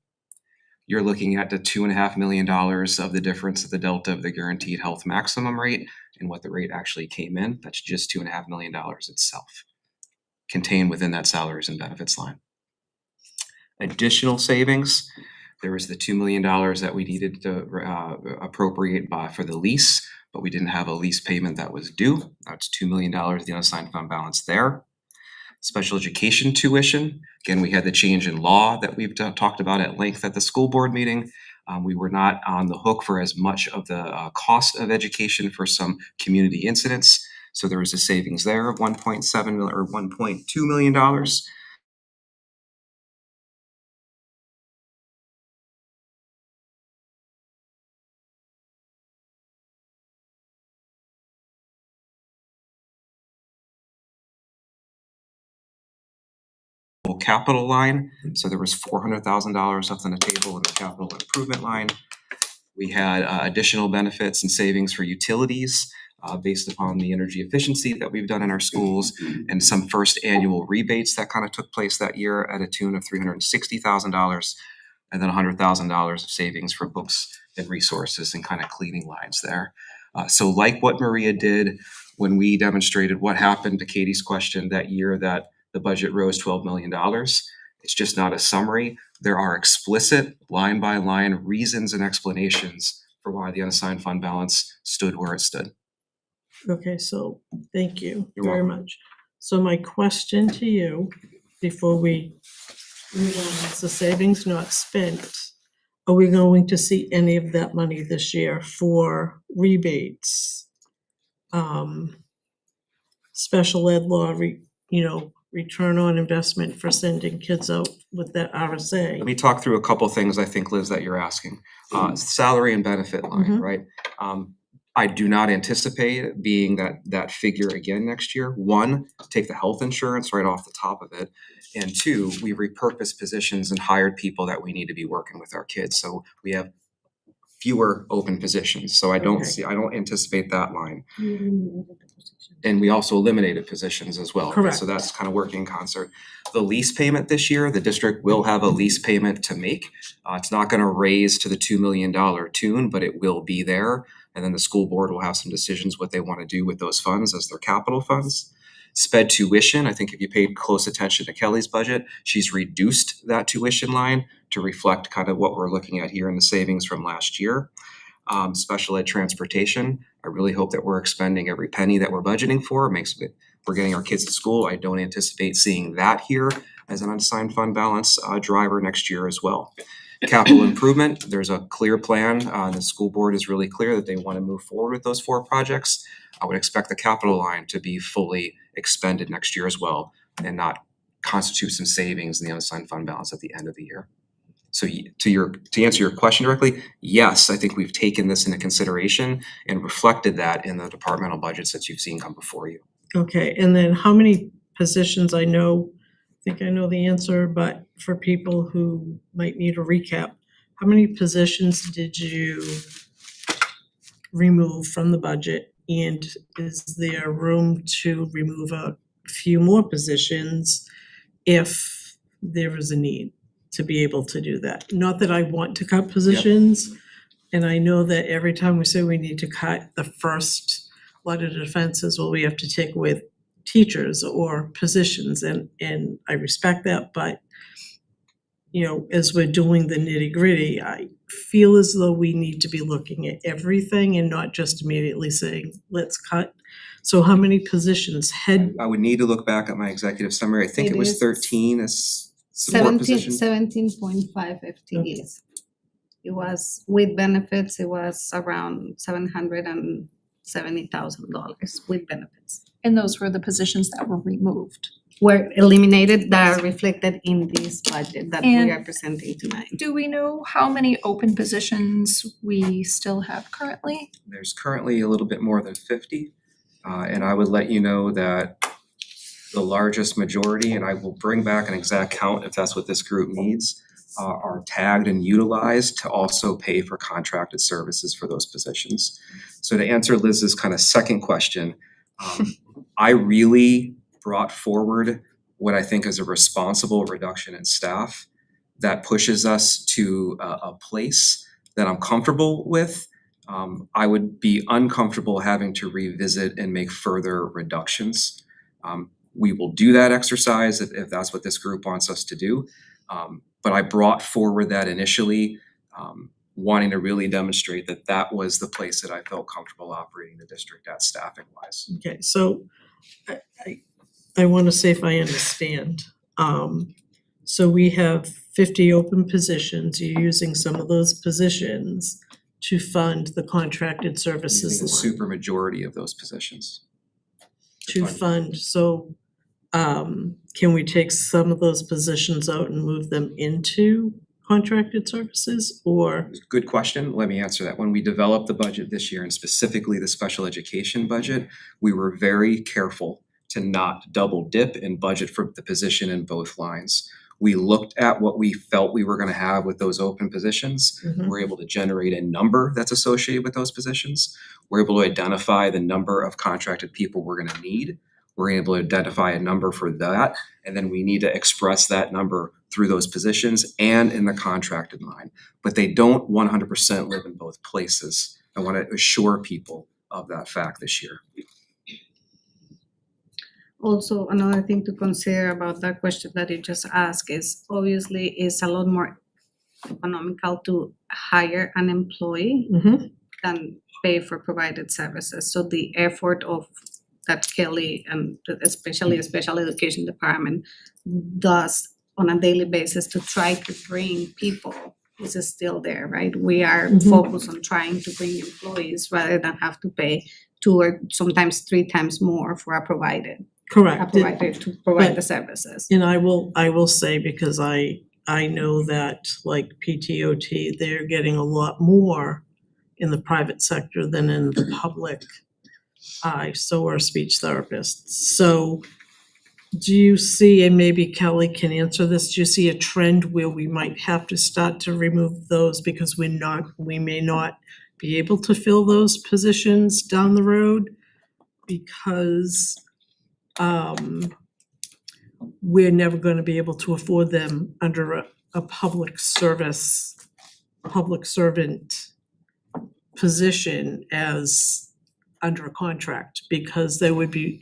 You're looking at the $2.5 million of the difference of the delta of the guaranteed health maximum rate and what the rate actually came in. That's just $2.5 million itself, contained within that salaries and benefits line. Additional savings, there was the $2 million that we needed to appropriate for the lease, but we didn't have a lease payment that was due. That's $2 million, the unassigned fund balance there. Special education tuition, again, we had the change in law that we've talked about at length at the school board meeting. We were not on the hook for as much of the cost of education for some community incidents. So there was a savings there of $1.7 million or $1.2 million. Capital line, so there was $400,000 left on the table in the capital improvement line. We had additional benefits and savings for utilities based upon the energy efficiency that we've done in our schools and some first annual rebates that kind of took place that year at a tune of $360,000 and then $100,000 of savings for books and resources and kind of cleaning lines there. So like what Maria did when we demonstrated what happened to Katie's question that year that the budget rose $12 million. It's just not a summary. There are explicit line by line reasons and explanations for why the unassigned fund balance stood where it stood. Okay, so thank you You're very welcome. much. So my question to you, before we move on, is the savings not spent, are we going to see any of that money this year for rebates? Special ed law, return on investment for sending kids out with that RSA? Let me talk through a couple things I think, Liz, that you're asking. Salary and benefit line, Mhm. right? I do not anticipate it being that figure again next year. One, take the health insurance right off the top of it. And two, we repurposed positions and hired people that we need to be working with our kids. So we have fewer open positions. So I don't Okay. anticipate that line. And we also eliminated positions as well. Correct. So that's kind of working in concert. The lease payment this year, the district will have a lease payment to make. It's not gonna raise to the $2 million tune, but it will be there. And then the school board will have some decisions what they want to do with those funds as their capital funds. Sped tuition, I think if you paid close attention to Kelly's budget, she's reduced that tuition line to reflect kind of what we're looking at here in the savings from last year. Special ed transportation, I really hope that we're expending every penny that we're budgeting for. We're getting our kids to school. I don't anticipate seeing that here as an unassigned fund balance driver next year as well. Capital improvement, there's a clear plan. The school board is really clear that they want to move forward with those 4 projects. I would expect the capital line to be fully expended next year as well and not constitute some savings in the unassigned fund balance at the end of the year. So to answer your question directly, yes, I think we've taken this into consideration and reflected that in the departmental budgets that you've seen come before you. Okay, and then how many positions, I think I know the answer, but for people who might need a recap, how many positions did you remove from the budget? And is there room to remove a few more positions if there is a need to be able to do that? Not that I want to cut positions, and I know that every time we say we need to cut, the first lot of defense is, well, we have to take away teachers or positions, and I respect that, but as we're doing the nitty-gritty, I feel as though we need to be looking at everything and not just immediately saying, let's cut. So how many positions I would need to look back at my executive summary. I think It it was is 13 as support positions. 17.5 FTEs. It was, with benefits, it was around $770,000 with benefits. And those were the positions that were removed. Were eliminated that are reflected in this budget that we And- are presenting tonight. Do we know how many open positions we still have currently? There's currently a little bit more than 50. And I would let you know that the largest majority, and I will bring back an exact count if that's what this group needs, are tagged and utilized to also pay for contracted services for those positions. So to answer Liz's kind of second question, I really brought forward what I think is a responsible reduction in staff that pushes us to a place that I'm comfortable with. I would be uncomfortable having to revisit and make further reductions. We will do that exercise if that's what this group wants us to do. But I brought forward that initially, wanting to really demonstrate that that was the place that I felt comfortable operating the district at staffing wise. Okay, so I want to see if I understand. So we have 50 open positions. You're using some of those positions to fund the contracted services Using the line. super majority of those positions. To fund, so can we take some of those positions out and move them into contracted services, or? Good question. Let me answer that. When we developed the budget this year, and specifically the special education budget, we were very careful to not double dip and budget for the position in both lines. We looked at what we felt we were gonna have with those open positions. We're able to generate a number that's associated with those positions. We're able to identify the number of contracted people we're gonna need. We're able to identify a number for that, and then we need to express that number through those positions and in the contracted line. But they don't 100% live in both places. I want to assure people of that fact this year. Also, another thing to consider about that question that you just asked is obviously it's a lot more economical to hire an employee than pay for provided services. So the effort of that Kelly and especially the special education department does on a daily basis to try to bring people is still there, right? We are Mhm. focused on trying to bring employees rather than have to pay 2 or sometimes 3 times more for a provider Correct. to provide but- the services. And I will say, because I know that like PTOT, they're getting a lot more in the private sector than in the public. So are speech therapists. So do you see, and maybe Kelly can answer this, do you see a trend where we might have to start to remove those because we may not be able to fill those positions down the road? Because we're never gonna be able to afford them under a public servant position as under a contract, because there would be,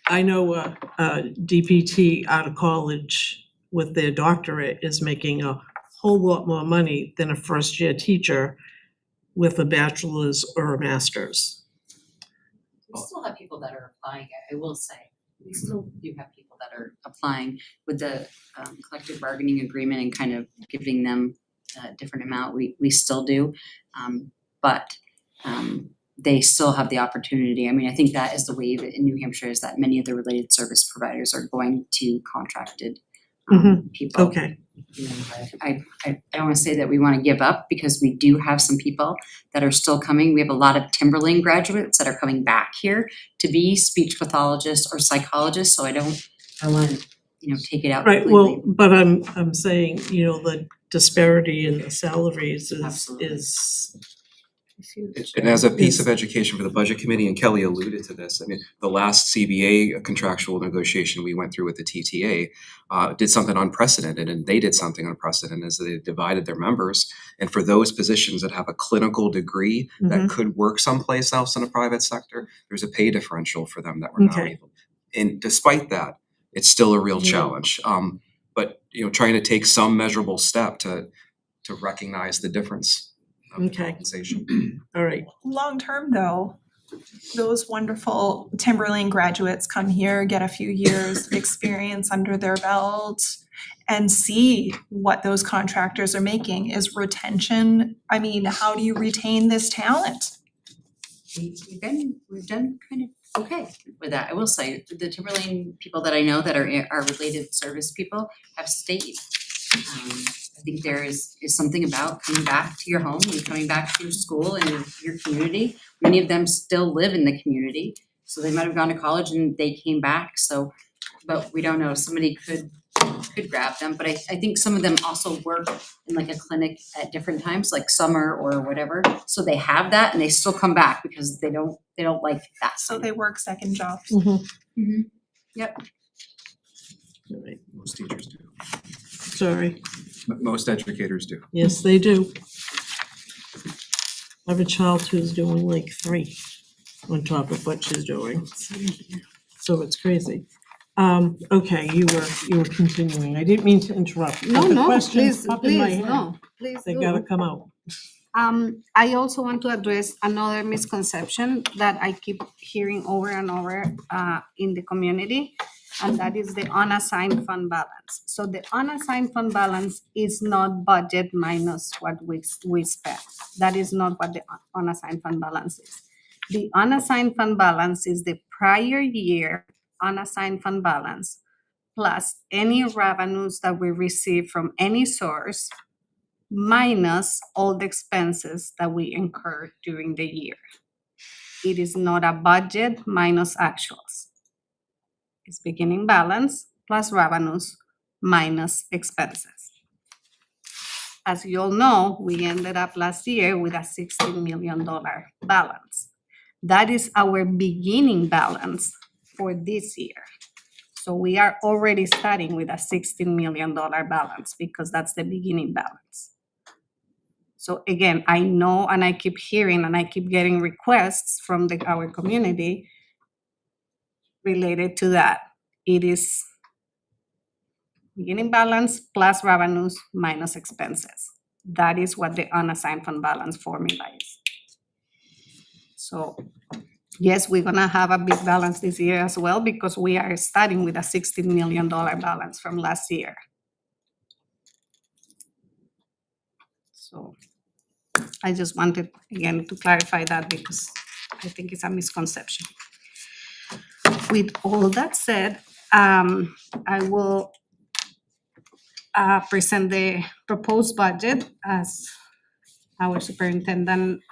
I know a DPT out of college with their doctorate is making a whole lot more money than a first-year teacher with a bachelor's or a master's. We still have people that are applying, I will say. We still do have people that are applying with the collective bargaining agreement and kind of giving them a different amount. We still do. But they still have the opportunity. I mean, I think that is the wave in New Hampshire, is that many of the related service providers are going to contracted people. Okay, You know, I don't wanna say that we wanna give up, because we do have some people that are still coming. We have a lot of Timberlane graduates that are coming back here to be speech pathologists or psychologists, so I wanna, take it out right, completely. well, but I'm saying, the disparity in the salaries Absolutely. is huge. And as a piece of education for the budget committee, and Kelly alluded to this, I mean, the last CBA contractual negotiation we went through with the TTA did something unprecedented, and they did something unprecedented as they divided their members. And for those positions that have a clinical degree that could work someplace else in the private sector, there's a pay differential for them that we're not Okay. able. And despite that, it's still a real Yeah. challenge. But trying to take some measurable step to recognize the difference of the Okay. compensation. All right, Long-term though, those wonderful Timberlane graduates come here, get a few years of experience under their belt and see what those contractors are making. Is retention, I mean, how do you retain this talent? We've done kind of okay with that. I will say, the Timberlane people that I know that are related service people have stayed. I think there is something about coming back to your home and coming back to your school and your community. Many of them still live in the community, so they might have gone to college and they came back, but we don't know, somebody could grab them, but I think some of them also work in like a clinic at different times, like summer or whatever, so they have that and they still come back because they don't like that. So they work second jobs. Yep. all right, Most teachers do. sorry, Most educators do. yes, they do. I have a child who's doing like 3 on top of what she's doing. So it's crazy. Okay, you were continuing. I didn't mean to interrupt. but No, the no, questions please, pop in my please, head. no, please They do. gotta come out. I also want to address another misconception that I keep hearing over and over in the community, and that is the unassigned fund balance. So the unassigned fund balance is not budget minus what we spend. That is not what the unassigned fund balance is. The unassigned fund balance is the prior year unassigned fund balance plus any revenues that we receive from any source minus all the expenses that we incur during the year. It is not a budget minus actuals. It's beginning balance plus revenues minus expenses. As you all know, we ended up last year with a $16 million balance. That is our beginning balance for this year. So we are already starting with a $16 million balance because that's the beginning balance. So again, I know, and I keep hearing and I keep getting requests from our community related to that. It is beginning balance plus revenues minus expenses. That is what the unassigned fund balance formula is. So yes, we're gonna have a big balance this year as well because we are starting with a $16 million balance from last year. So I just wanted, again, to clarify that because I think it's a misconception. With all that said, I will present the proposed budget. As our superintendent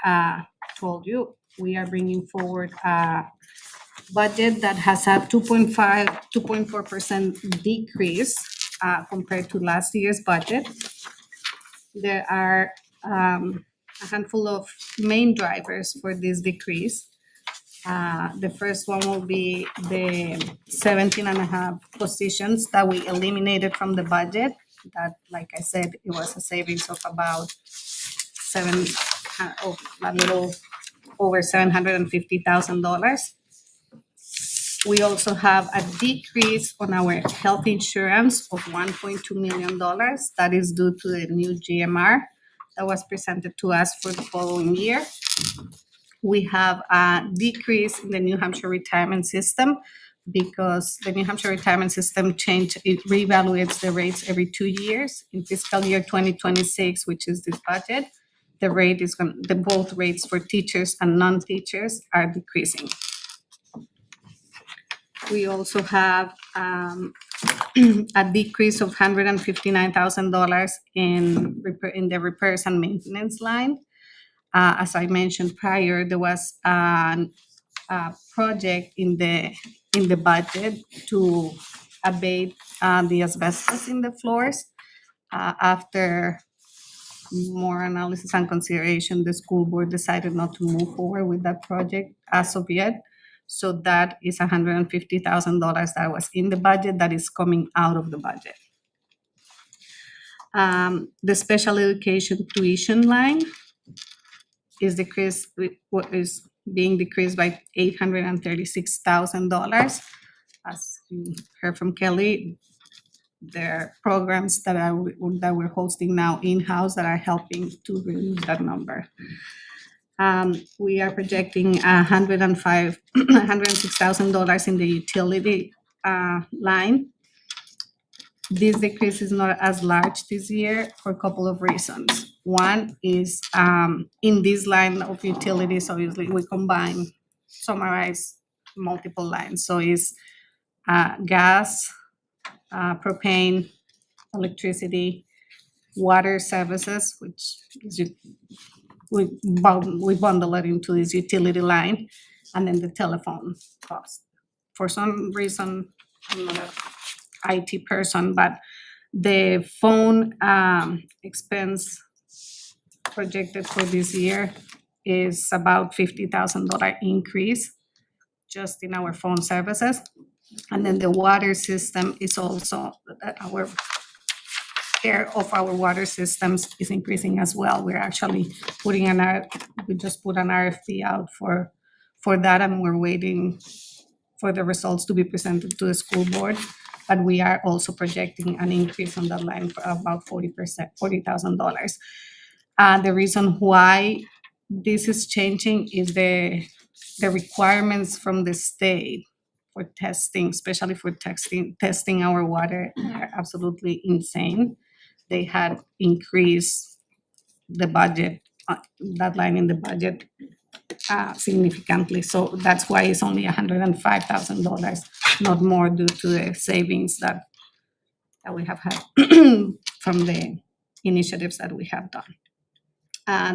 told you, we are bringing forward a budget that has a 2.4% decrease compared to last year's budget. There are a handful of main drivers for this decrease. The first one will be the 17.5 positions that we eliminated from the budget. That, like I said, it was a savings of about a little over $750,000. We also have a decrease on our health insurance of $1.2 million. That is due to the new GMR that was presented to us for the following year. We have a decrease in the New Hampshire retirement system because the New Hampshire retirement system changed, it reevaluates the rates every 2 years. In fiscal year 2026, which is this budget, both rates for teachers and non-teachers are decreasing. We also have a decrease of $159,000 in the repairs and maintenance line. As I mentioned prior, there was a project in the budget to abate the asbestos in the floors. After more analysis and consideration, the school board decided not to move forward with that project as of yet. So that is $150,000 that was in the budget that is coming out of the budget. The special education tuition line is being decreased by $836,000. As you heard from Kelly, there are programs that we're hosting now in-house that are helping to reduce that number. We are projecting $106,000 in the utility line. This decrease is not as large this year for a couple of reasons. One is in this line of utilities, obviously we summarize multiple lines. So it's gas, propane, electricity, water services, which is we bundle it into this utility line, and then the telephone cost. For some reason, I'm not an IT person, but the phone expense projected for this year is about $50,000 increase just in our phone services. And then the water system is also our share of our water systems is increasing as well. We're actually we just put an RFP out for that, and we're waiting for the results to be presented to the school board. But we are also projecting an increase on that line for about $40,000. The reason why this is changing is the requirements from the state for testing, especially for testing our water, are absolutely insane. They had increased the budget, that line in the budget significantly. So that's why it's only $105,000, not more, due to the savings that we have had from the initiatives that we have done.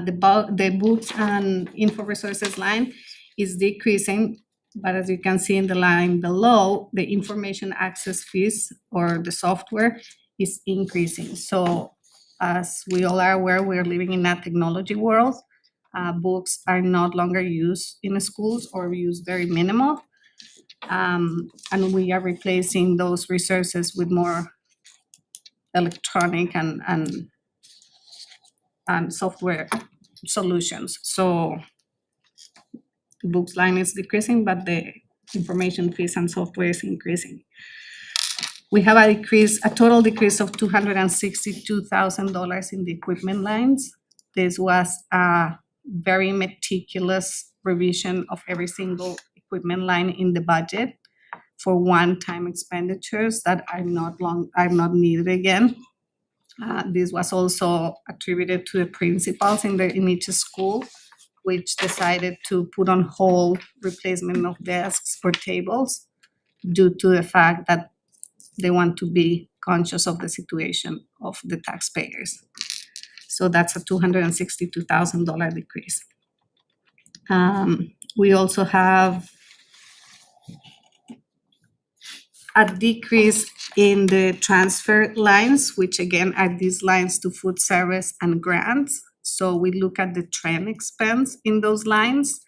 The books and info resources line is decreasing, but as you can see in the line below, the information access fees or the software is increasing. So as we all are aware, we're living in a technology world. Books are not longer used in schools or used very minimal. And we are replacing those resources with more electronic and software solutions. So the books line is decreasing, but the information fees and software is increasing. We have a total decrease of $262,000 in the equipment lines. This was a very meticulous revision of every single equipment line in the budget for one-time expenditures that are not needed again. This was also attributed to the principals in each school, which decided to put on hold replacement of desks or tables due to the fact that they want to be conscious of the situation of the taxpayers. So that's a $262,000 decrease. We also have a decrease in the transfer lines, which again are these lines to food service and grants. So we look at the trend expense in those lines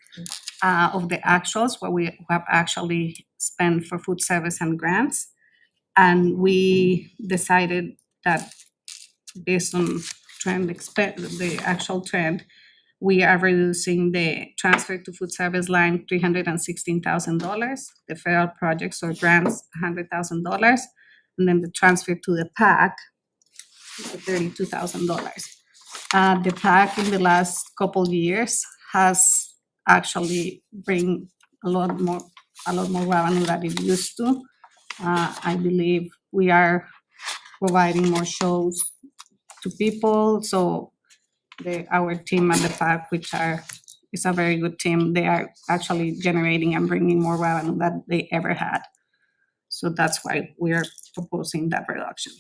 of the actuals, what we have actually spent for food service and grants. And we decided that based on the actual trend, we are reducing the transfer to food service line $316,000, the federal projects or grants $100,000, and then the transfer to the PAC $32,000. The PAC in the last couple years has actually bring a lot more revenue than it used to. I believe we are providing more shows to people, so our team at the PAC, is a very good team, they are actually generating and bringing more revenue than they ever had. So that's why we are proposing that reduction.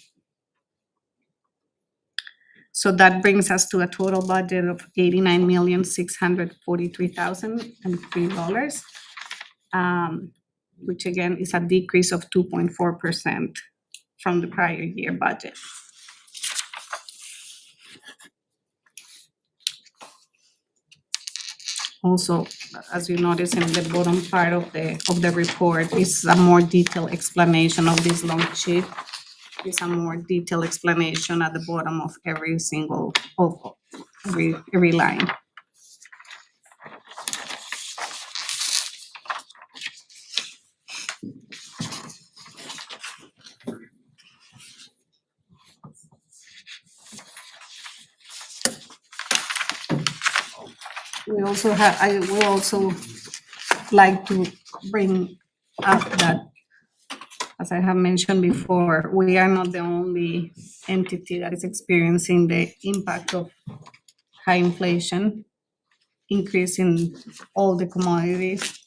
So that brings us to a total budget of $89,643,003, which again is a decrease of 2.4% from the prior year budget. Also, as you notice in the bottom part of the report, is a more detailed explanation of this long sheet. Is a more detailed explanation at the bottom of every single every line. I will also like to bring up that, as I have mentioned before, we are not the only entity that is experiencing the impact of high inflation, increase in all the commodities,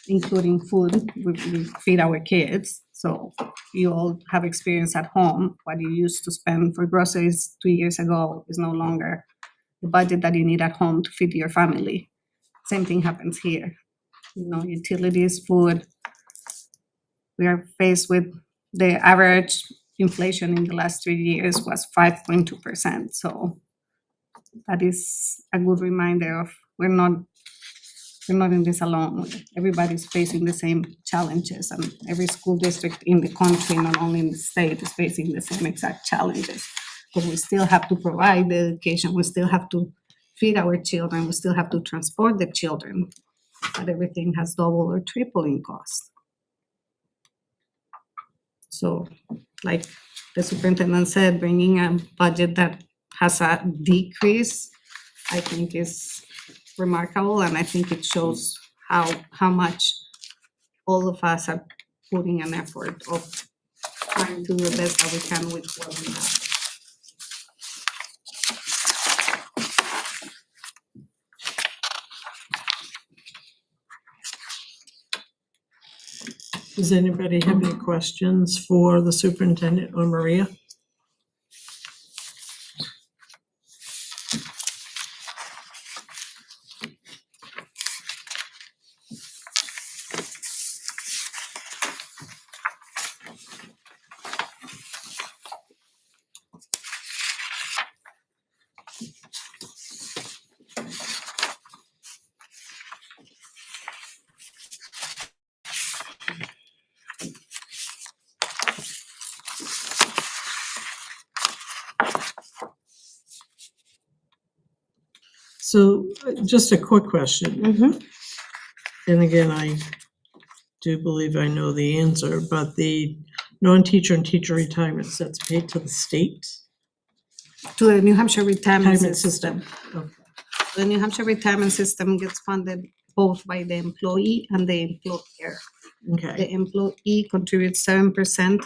including food. We feed our kids, so you all have experience at home. What you used to spend for groceries 2 years ago is no longer the budget that you need at home to feed your family. Same thing happens here. Utilities, food. We are faced with the average inflation in the last 3 years was 5.2%. So that is a good reminder of we're not in this alone. Everybody's facing the same challenges, and every school district in the country, not only in the state, is facing the same exact challenges. But we still have to provide the education, we still have to feed our children, we still have to transport the children, but everything has doubled or tripled in cost. So, like the superintendent said, bringing a budget that has a decrease, I think is remarkable, and I think it shows how much all of us are putting an effort of trying to do the best that we can with what we have. Does anybody have any questions for the superintendent or Maria? So just a quick question. And again, I do believe I know the answer, but the non-teacher and teacher retirements, that's paid to the state To the New Hampshire retirement retirement system. system. Okay. The New Hampshire retirement system gets funded both by the employee and the employer. Okay, The employee contributes 7%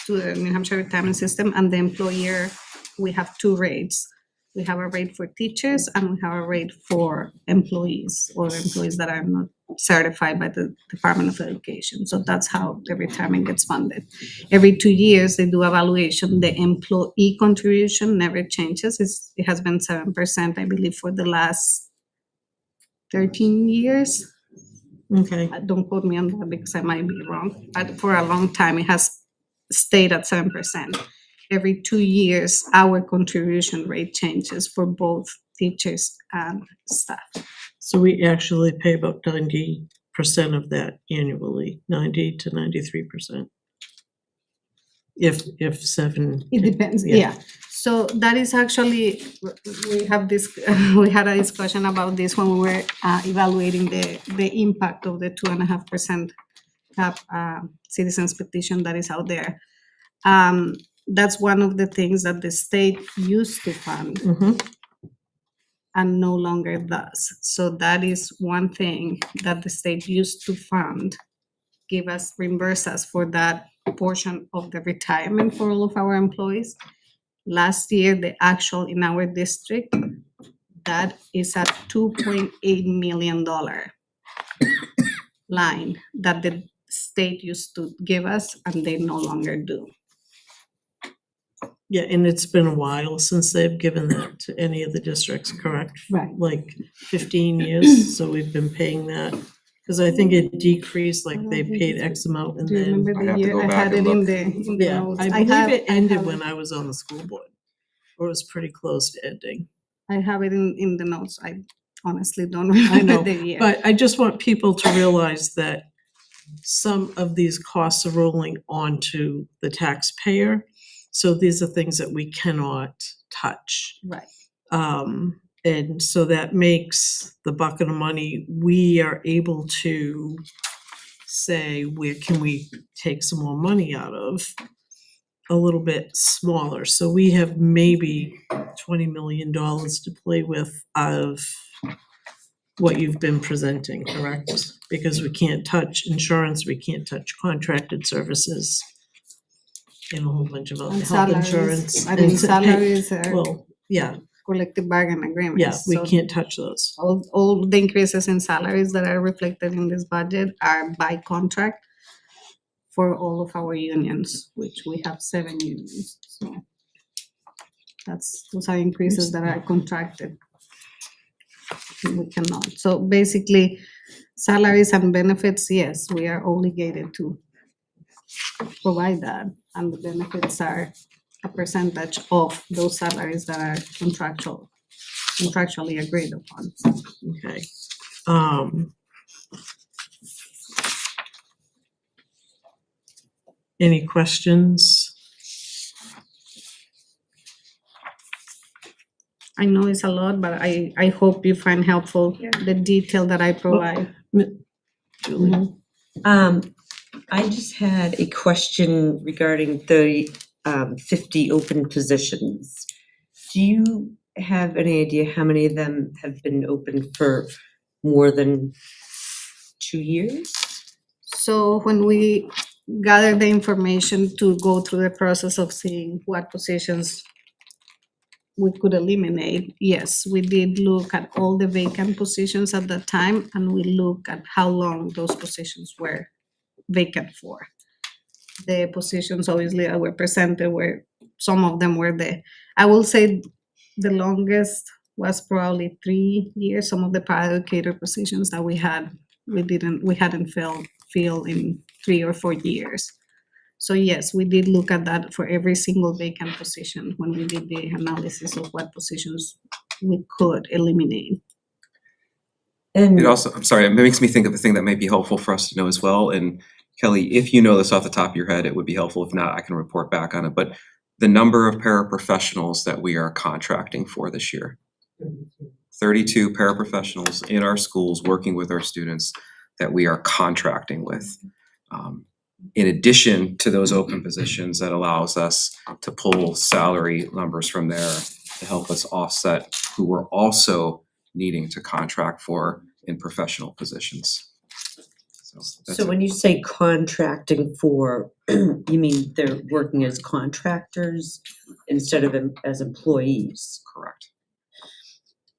to the New Hampshire retirement system, and the employer, we have two rates. We have a rate for teachers and we have a rate for employees or employees that are not certified by the Department of Education. So that's how the retirement gets funded. Every 2 years, they do evaluation. The employee contribution never changes. It has been 7%, I believe, for the last 13 years. okay. Don't quote me on that because I might be wrong, but for a long time, it has stayed at 7%. Every 2 years, our contribution rate changes for both teachers and staff. So we actually pay about 90% of that annually, 90 to 93%. If seven. It depends, yeah. So that is actually, we have this, we had a discussion about this when we were evaluating the impact of the 2.5% cap citizens petition that is out there. That's one of the things that the state used to fund Mhm. and no longer does. So that is one thing that the state used to fund, reimburse us for that portion of the retirement for all of our employees. Last year, the actual in our district, that is a $2.8 million line that the state used to give us and they no longer do. Yeah, and it's been a while since they've given that to any of the districts, correct? Right. Like 15 years, so we've been paying that. Because I think it decreased, like they paid X amount and Do you then. remember I'd the have to year? go I back had and it in look. the Yeah, notes. I believe it ended have when I was on the school board. Or it was pretty close to ending. I have it in the notes. I honestly don't I remember know, the year. but I just want people to realize that some of these costs are rolling onto the taxpayer. So these are things that we cannot touch. Right. And so that makes the bucket of money, we are able to say, where can we take some more money out of? A little bit smaller. So we have maybe $20 million to play with out of what you've been presenting, correct? Because we can't touch insurance, we can't touch contracted services, and a whole bunch of other And health salaries, insurance. I mean, and salaries are Well, yeah, collective bargain agreements. yeah, we so can't touch those. all the increases in salaries that are reflected in this budget are by contract for all of our unions, which we have 7 unions, so those are increases that are contracted. We cannot, so basically, salaries and benefits, yes, we are obligated to provide that, and the benefits are a percentage of those salaries that are contractually agreed upon. Okay. Any questions? I know it's a lot, but I hope you find helpful the detail that I provide. Julie? I just had a question regarding the 50 open positions. Do you have any idea how many of them have been open for more than 2 years? So when we gather the information to go through the process of seeing what positions we could eliminate, yes, we did look at all the vacant positions at that time, and we look at how long those positions were vacant for. The positions obviously that were presented were, some of them were I will say the longest was probably 3 years. Some of the paraeducator positions that we hadn't filled in 3 or 4 years. So yes, we did look at that for every single vacant position when we did the analysis of what positions we could eliminate. And It also, I'm sorry, it makes me think of a thing that might be helpful for us to know as well. And Kelly, if you know this off the top of your head, it would be helpful. If not, I can report back on it. But the number of paraprofessionals that we are contracting for this year. 32 paraprofessionals in our schools working with our students. that we are contracting with. In addition to those open positions, that allows us to pull salary numbers from there to help us offset who we're also needing to contract for in professional positions. So that's So it. when you say contracting for, you mean they're working as contractors instead of as employees? Correct.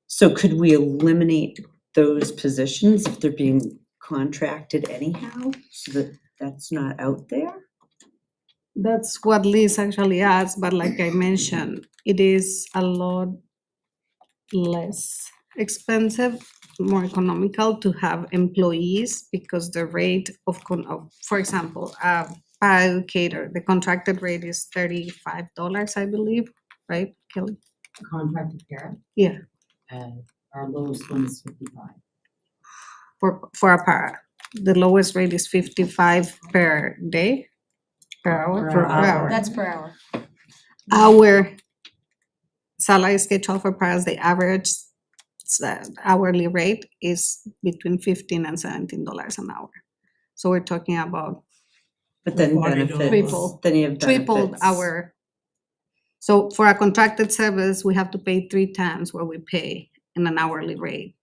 So could we eliminate those positions if they're being contracted anyhow, so that that's not out there? That's what Liz actually asked, but like I mentioned, it is a lot less expensive, more economical to have employees because the rate of, for example, paraeducator, the contracted rate is $35, I believe, right, Kelly? Contracted parent, Yeah, our lowest one is 55. for a para. The lowest rate is 55 per day, per hour, Per per hour. hour. That's per hour. Our salary schedule for paras, the average hourly rate is between $15 and $17 an hour. So we're talking about But then $40. benefits, Triple. then you have tripled benefits. our. So for a contracted service, we have to pay 3 times what we pay in an hourly rate,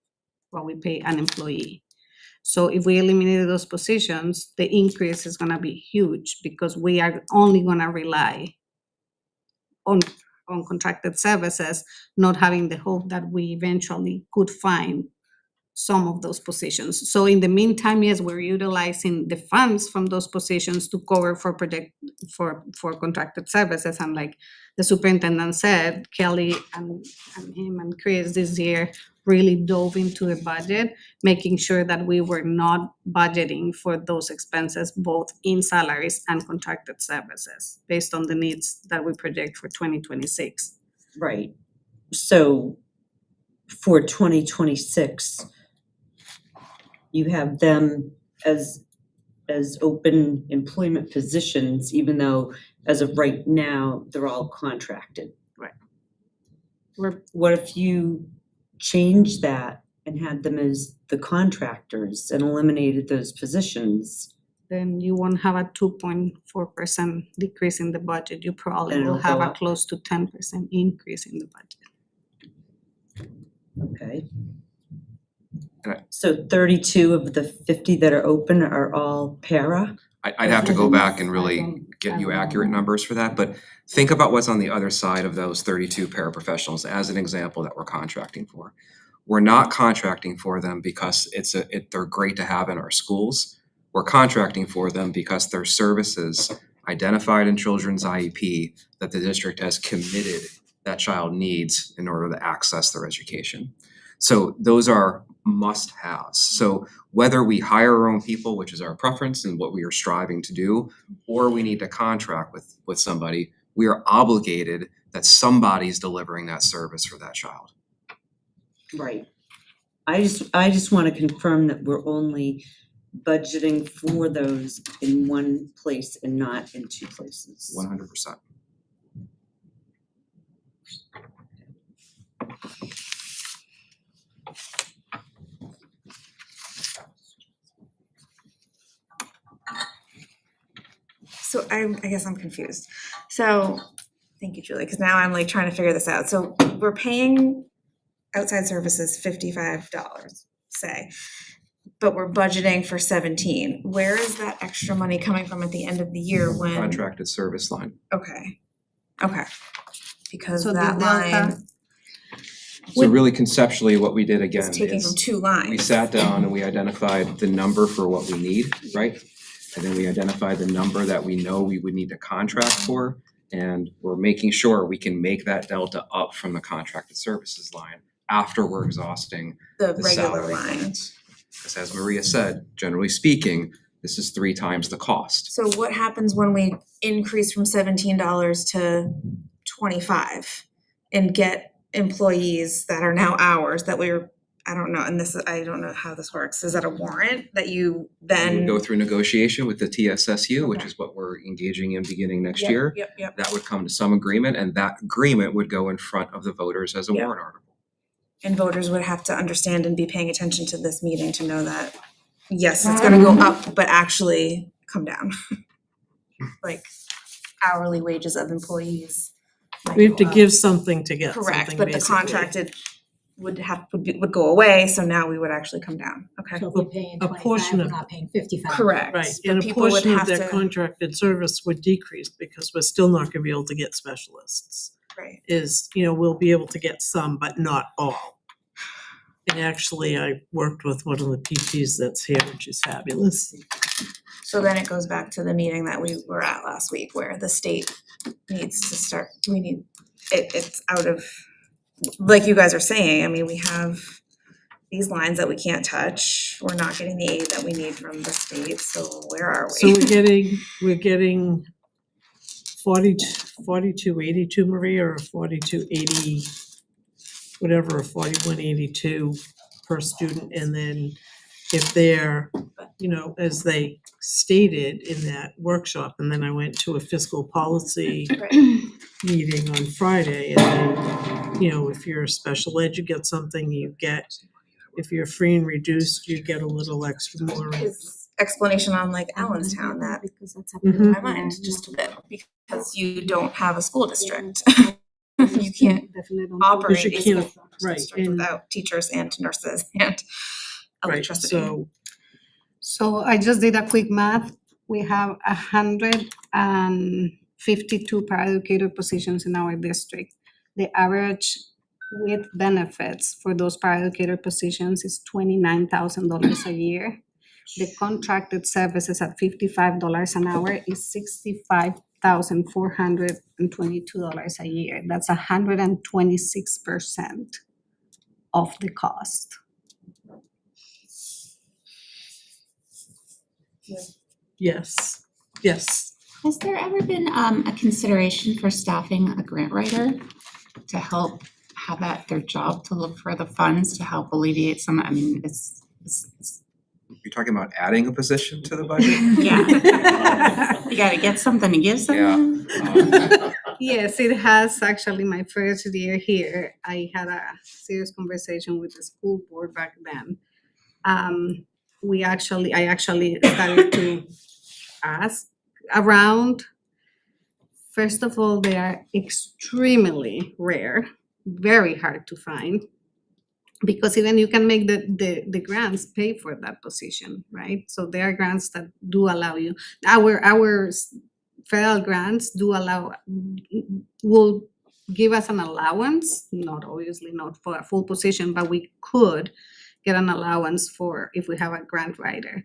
what we pay an employee. So if we eliminated those positions, the increase is gonna be huge because we are only gonna rely on contracted services, not having the hope that we eventually could find some of those positions. So in the meantime, yes, we're utilizing the funds from those positions to cover for contracted services. And like the superintendent said, Kelly and him and Chris this year really dove into the budget, making sure that we were not budgeting for those expenses, both in salaries and contracted services, based on the needs that we project for 2026. Right. So for 2026, you have them as open employment positions, even though as of right now, they're all contracted. Right. What if you changed that and had them as the contractors and eliminated those positions? Then you won't have a 2.4% decrease in the budget. You probably Then will it'll have go a up. close to 10% increase in the budget. Okay. And So 32 of the 50 that are open are all para? I'd have to go back and really get you accurate numbers for that, but think about what's on the other side of those 32 paraprofessionals as an example that we're contracting for. We're not contracting for them because they're great to have in our schools. We're contracting for them because they're services identified in children's IEP that the district has committed that child needs in order to access their education. So those are must-haves. So whether we hire our own people, which is our preference and what we are striving to do, or we need to contract with somebody, we are obligated that somebody's delivering that service for that child. Right. I just want to confirm that we're only budgeting for those in one place and not in two places. 100%. So I guess I'm confused. So, thank you, Julie, because now I'm like trying to figure this out. So we're paying outside services $55, say, but we're budgeting for 17. Where is that extra money coming from at the end of the year when? Contracted service line. Okay, because So the that delta- line So really conceptually, what we did again is taking from is two lines. we sat down and we identified the number for what we need, right? And then we identified the number that we know we would need to contract for. And we're making sure we can make that delta up from the contracted services line after we're exhausting The the regular salary line. plans. Because as Maria said, generally speaking, this is 3 times the cost. So what happens when we increase from $17 to 25 and get employees that are now ours that we're, I don't know, and I don't know how this works. Is that a warrant that you We then? would go through negotiation with the TSSU, which Okay. is what we're engaging in beginning next year. Yep. That would come to some agreement, and that agreement would go in front of the voters as a Yep. warrant article. And voters would have to understand and be paying attention to this meeting to know that yes, it's gonna go up, but actually come down. Like hourly wages of employees. might We have go to up. give something to get something, Correct, but the basically. contracted would go away, so now we would actually come down, okay? So if we're paying A 25, portion we're of- not paying 55. Correct, Right, but and a people would portion of have their to, contracted service would decrease because we're still not gonna be able to get specialists. right, We'll be able to get some, but not all. And actually, I worked with one of the PTs that's here, and she's fabulous. so then it goes back to the meeting that we were at last week where the state needs to start, it's out of, like you guys are saying, I mean, we have these lines that we can't touch, we're not getting the aid that we need from the state, so where are So we? we're getting 4282, Maria, or 4280, whatever, or 4182 per student, and then if they're, as they stated in that workshop, and then I went to a fiscal policy meeting on Friday, and then, if you're a special ed, you get something, if you're free and reduced, you get a little extra more. His explanation on like Allenstown, that Because that's up Mhm. my mind just a bit, because you don't have a school district. You can't Definitely don't. operate you a can't- school right, district and- without teachers and nurses and Right, electricity. So I just did a quick math. We have 152 paraeducator positions in our district. The average with benefits for those paraeducator positions is $29,000 a year. The contracted services at $55 an hour is $65,422 a year. That's 126% of the cost. Yes. Has there ever been a consideration for staffing a grant writer to help have that their job to look for the funds to help alleviate some, I mean, it's You're talking about adding a position to the budget? yeah. You gotta get something to give someone. Yes, it has. Actually, my first year here, I had a serious conversation with the school board back then. I actually started to ask around. First of all, they are extremely rare, very hard to find, because even you can make the grants pay for that position, right? So there are grants that do allow you. Our federal grants will give us an allowance, not obviously not for a full position, but we could get an allowance for if we have a grant writer.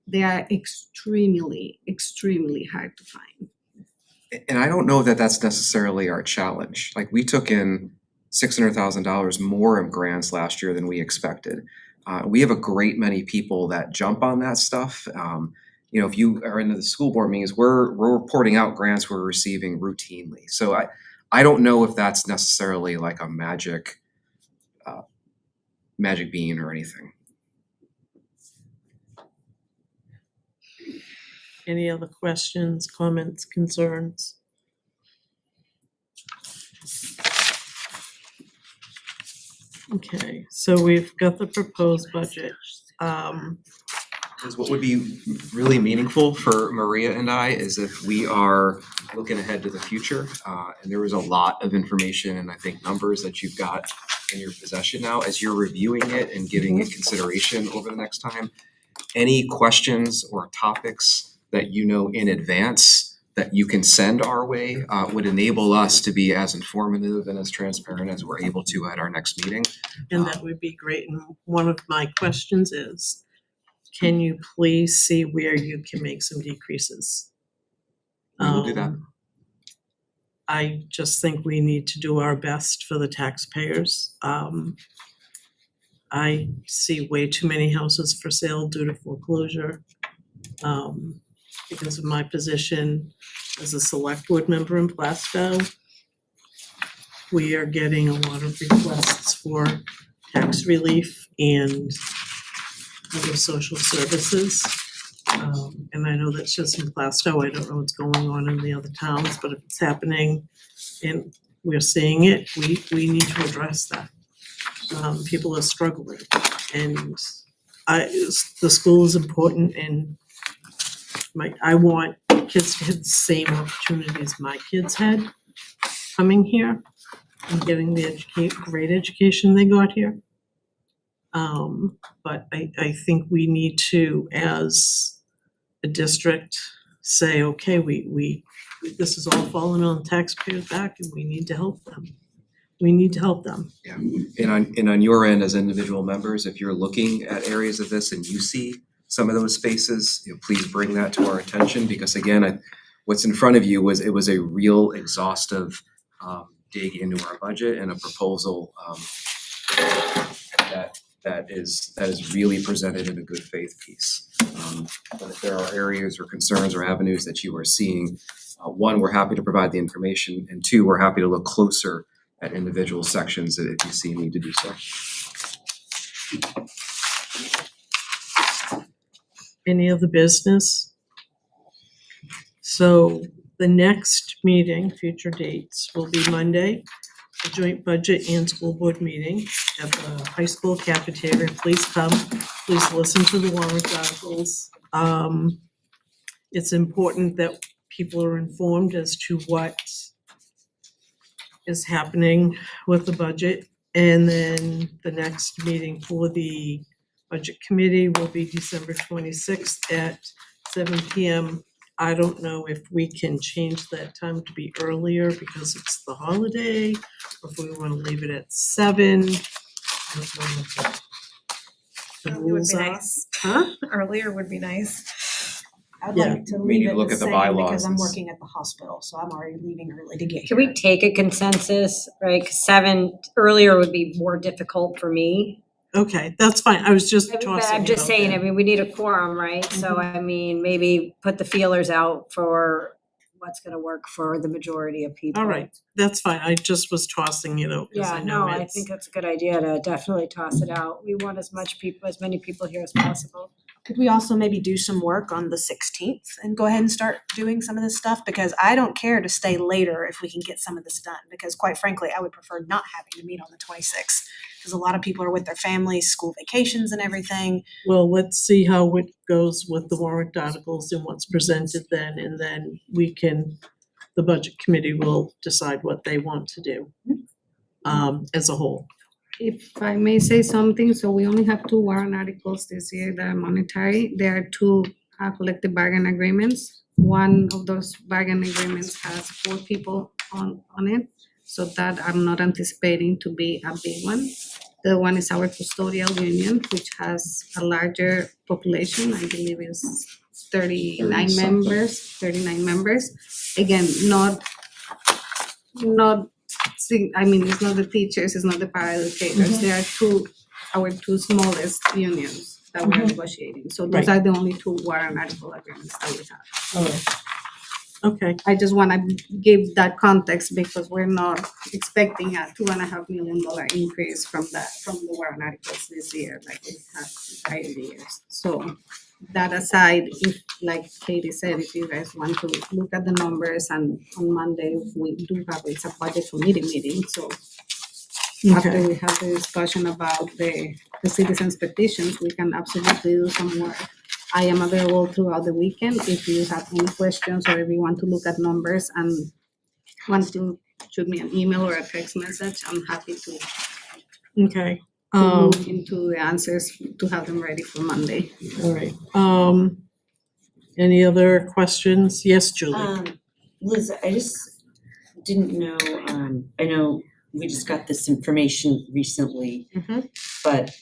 They are extremely, extremely hard to find. And I don't know that that's necessarily our challenge. Like, we took in $600,000 more of grants last year than we expected. We have a great many people that jump on that stuff. If you are into the school board meetings, we're reporting out grants we're receiving routinely. So I don't know if that's necessarily like a magic bean or anything. Any other questions, comments, concerns? Okay, so we've got the proposed budget. Because what would be really meaningful for Maria and I is if we are looking ahead to the future, and there was a lot of information and I think numbers that you've got in your possession now, as you're reviewing it and giving it consideration over the next time, any questions or topics that you know in advance that you can send our way would enable us to be as informative and as transparent as we're able to at our next meeting. And that would be great. And one of my questions is, can you please see where you can make some decreases? We will do that. I just think we need to do our best for the taxpayers. I see way too many houses for sale due to foreclosure. Because of my position as a select board member in Plastow, we are getting a lot of requests for tax relief and other social services. And I know that's just in Plastow. I don't know what's going on in the other towns, but if it's happening and we're seeing it, we need to address that. People are struggling, and the school is important and I want kids to have the same opportunities my kids had coming here and getting the great education they got here. But I think we need to, as a district, say, okay, we this is all falling on taxpayers' back and we need to help them. We need to help them. Yeah, and on your end as individual members, if you're looking at areas of this and you see some of those spaces, please bring that to our attention, because again, what's in front of you was a real exhaustive dig into our budget and a proposal that is really presented in a good faith piece. But if there are areas or concerns or avenues that you are seeing, one, we're happy to provide the information, and two, we're happy to look closer at individual sections if you see need to do so. Any other business? So the next meeting, future dates, will be Monday, a joint budget and school board meeting at the high school cafeteria. Please come, please listen to the warrant articles. It's important that people are informed as to what is happening with the budget. And then the next meeting for the budget committee will be December 26th at 7 p.m. I don't know if we can change that time to be earlier because it's the holiday, or if we want to leave it at 7. I don't know what the It would rules be are. nice. Huh? Earlier would be nice. I'd Yeah. like to We need leave to it look the at the same bylaws because I'm and working at the hospital, so I'm already leaving early to get here. Can we take a consensus, right? 'Cause 7 earlier would be more difficult for me. Okay, that's fine. I was just But tossing I'm it just out saying, there. I mean, we need a quorum, right? So I mean, maybe put the feelers out for what's gonna work for the majority of people. All right, that's fine. I just was tossing it out because Yeah, I know no, I it's. think that's a good idea to definitely toss it out. We want as many people here as possible. Could we also maybe do some work on the 16th and go ahead and start doing some of this stuff? Because I don't care to stay later if we can get some of this done, because quite frankly, I would prefer not having to meet on the 26th. Because a lot of people are with their families, school vacations and everything. Well, let's see how it goes with the warrant articles and what's presented then, and then the budget committee will decide what they want to do as a whole. If I may say something, so we only have 2 warrant articles this year that are monetary. There are 2 collective bargain agreements. One of those bargain agreements has 4 people on it, so that I'm not anticipating to be a big one. The one is our custodial union, which has a larger population, I believe is 39 members. Again, not, I mean, it's not the teachers, it's not the paraeducators. There are our two smallest unions that we're negotiating. So those are the only 2 warrant article agreements that we have. All right. Okay, I just wanna give that context because we're not expecting a $2.5 million increase from the warrant articles this year, like we have prior years. So that aside, if, like Katie said, if you guys want to look at the numbers, and on Monday, we do have, it's a budget committee meeting, so after okay. we have the discussion about the citizens petitions, we can absolutely do some work. I am available throughout the weekend if you have any questions or if you want to look at numbers and want to shoot me an email or a text message, I'm happy to Okay, look into the answers to have them ready for Monday. all right. Any other questions? Yes, Julie? Liz, I just didn't know, I know we just got this information recently, but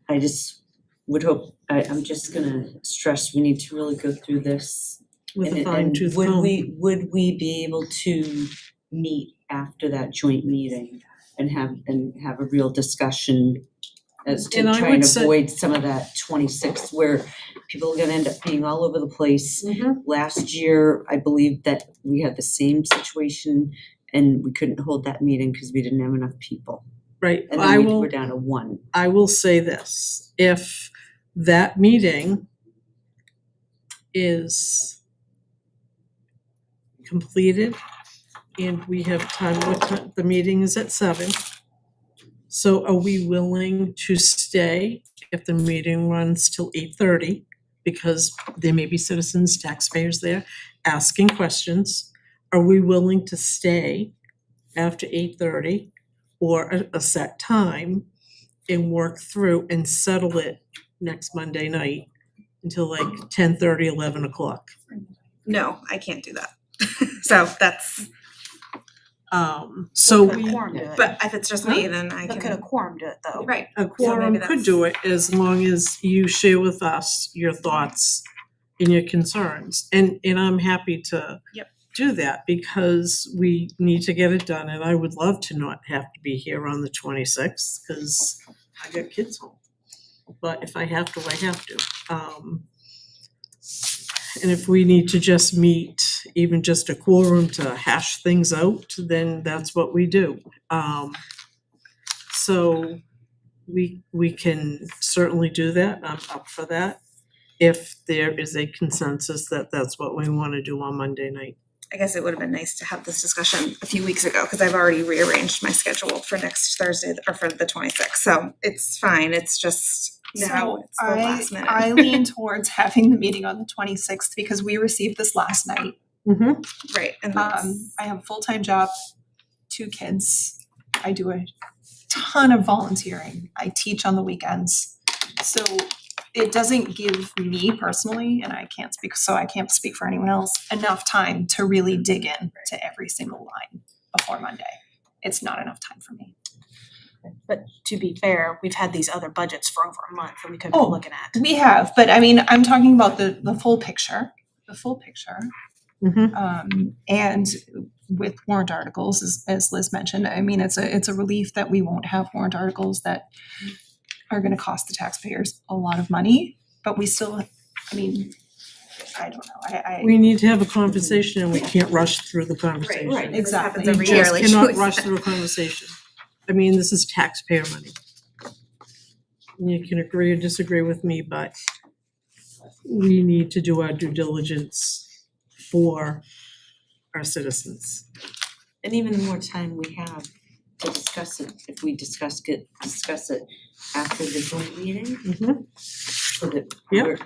I just would hope, I'm just gonna stress, we need to really go through this. With a And fine tooth would comb. we be able to meet after that joint meeting and have a real discussion as to And I try would and say- avoid some of that 26th where people are gonna end up being all over the place. Last year, I believe that we had the same situation and we couldn't hold that meeting because we didn't have enough people. Right, And I then will. we're down to 1. I will say this, if that meeting is completed and we have time, the meeting is at 7. So are we willing to stay if the meeting runs till 8:30? Because there may be citizens, taxpayers there asking questions. Are we willing to stay after 8:30 or a set time and work through and settle it next Monday night until like 10:30, 11 o'clock? No, I can't do that. So that's, So Could a quorum do it? but if it's just me, then I But could a can, quorum do it though? right. a quorum could do it as long as you share with us your thoughts and your concerns. And I'm happy to Yep. do that because we need to get it done. And I would love to not have to be here on the 26th because I got kids home. But if I have to, I have to. And if we need to just meet, even just a quorum to hash things out, then that's what we do. So we can certainly do that. I'm up for that. If there is a consensus that that's what we want to do on Monday night. I guess it would have been nice to have this discussion a few weeks ago, because I've already rearranged my schedule for next Thursday, or for the 26th, so it's fine, it's just now So it's the last minute. I lean towards having the meeting on the 26th because we received this last night. Right, and that's, I have a full-time job, 2 kids. I do a ton of volunteering. I teach on the weekends. So it doesn't give me personally, and I can't speak for anyone else, enough time to really dig in to every single line before Monday. It's not enough time for me. But to be fair, we've had these other budgets for over a month that we could be Oh, looking at. We have, but I mean, I'm talking about the full picture, and with warrant articles, as Liz mentioned, I mean, it's a relief that we won't have warrant articles that are gonna cost the taxpayers a lot of money, but we still, I mean, I don't know, We need to have a conversation and we can't rush through the conversation. Right, exactly. You just cannot rush through a conversation. I mean, this is taxpayer money. You can agree or disagree with me, but we need to do our due diligence for our citizens. And even the more time we have to discuss it, if we discuss it after the joint meeting, so that Yep.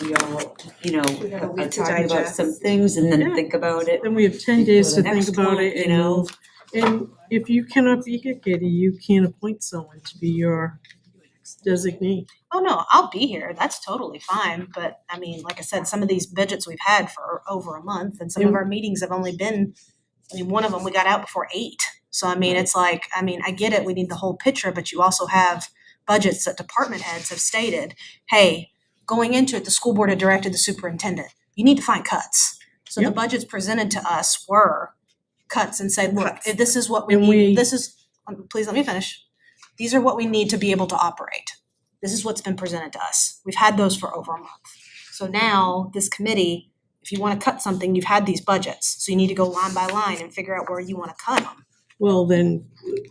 we all, you know, have a are week to talking about digest. some things and then Yeah. think about it. Then we have 10 before days the to think next about one, it you and know. and if you cannot be here, Katie, you can't appoint someone to be your designee. Oh, no, I'll be here. That's totally fine. But I mean, like I said, some of these budgets we've had for over a month and some of our meetings have only been, I mean, one of them we got out before 8. So I mean, it's like, I mean, I get it, we need the whole picture, but you also have budgets that department heads have stated, hey, going into it, the school board had directed the superintendent, you need to find cuts. So the Yep. budgets presented to us were cuts and said, look, Cuts. if this is what we And need, this is, please let me finish. These are what we need to be able to operate. This is what's been presented to us. We've had those for over a month. So now, this committee, if you wanna cut something, you've had these budgets, so you need to go line by line and figure out where you wanna cut them. Well, then,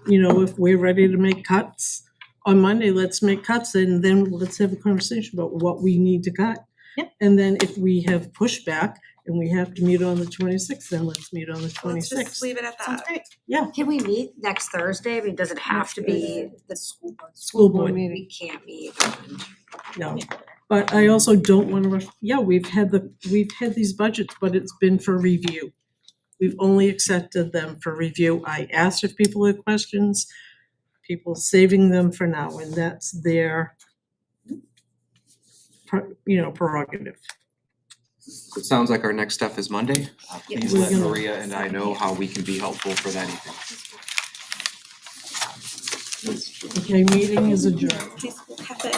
if we're ready to make cuts on Monday, let's make cuts and then let's have a conversation about what we need to cut. Yep. And then if we have pushback and we have to meet on the 26th, then let's meet on the Let's 26th. just leave it at Sounds that. great. Can we meet next Thursday? I mean, does it have to be the school board? School board, We can't meet on. no. But I also don't wanna rush, we've had these budgets, but it's been for review. We've only accepted them for review. I asked if people had questions, people saving them for now, and that's their prerogative. It sounds like our next step is Monday. Please We're let gonna- Maria and I know how we can be helpful for that evening. Okay, meeting is adjourned. Cafe.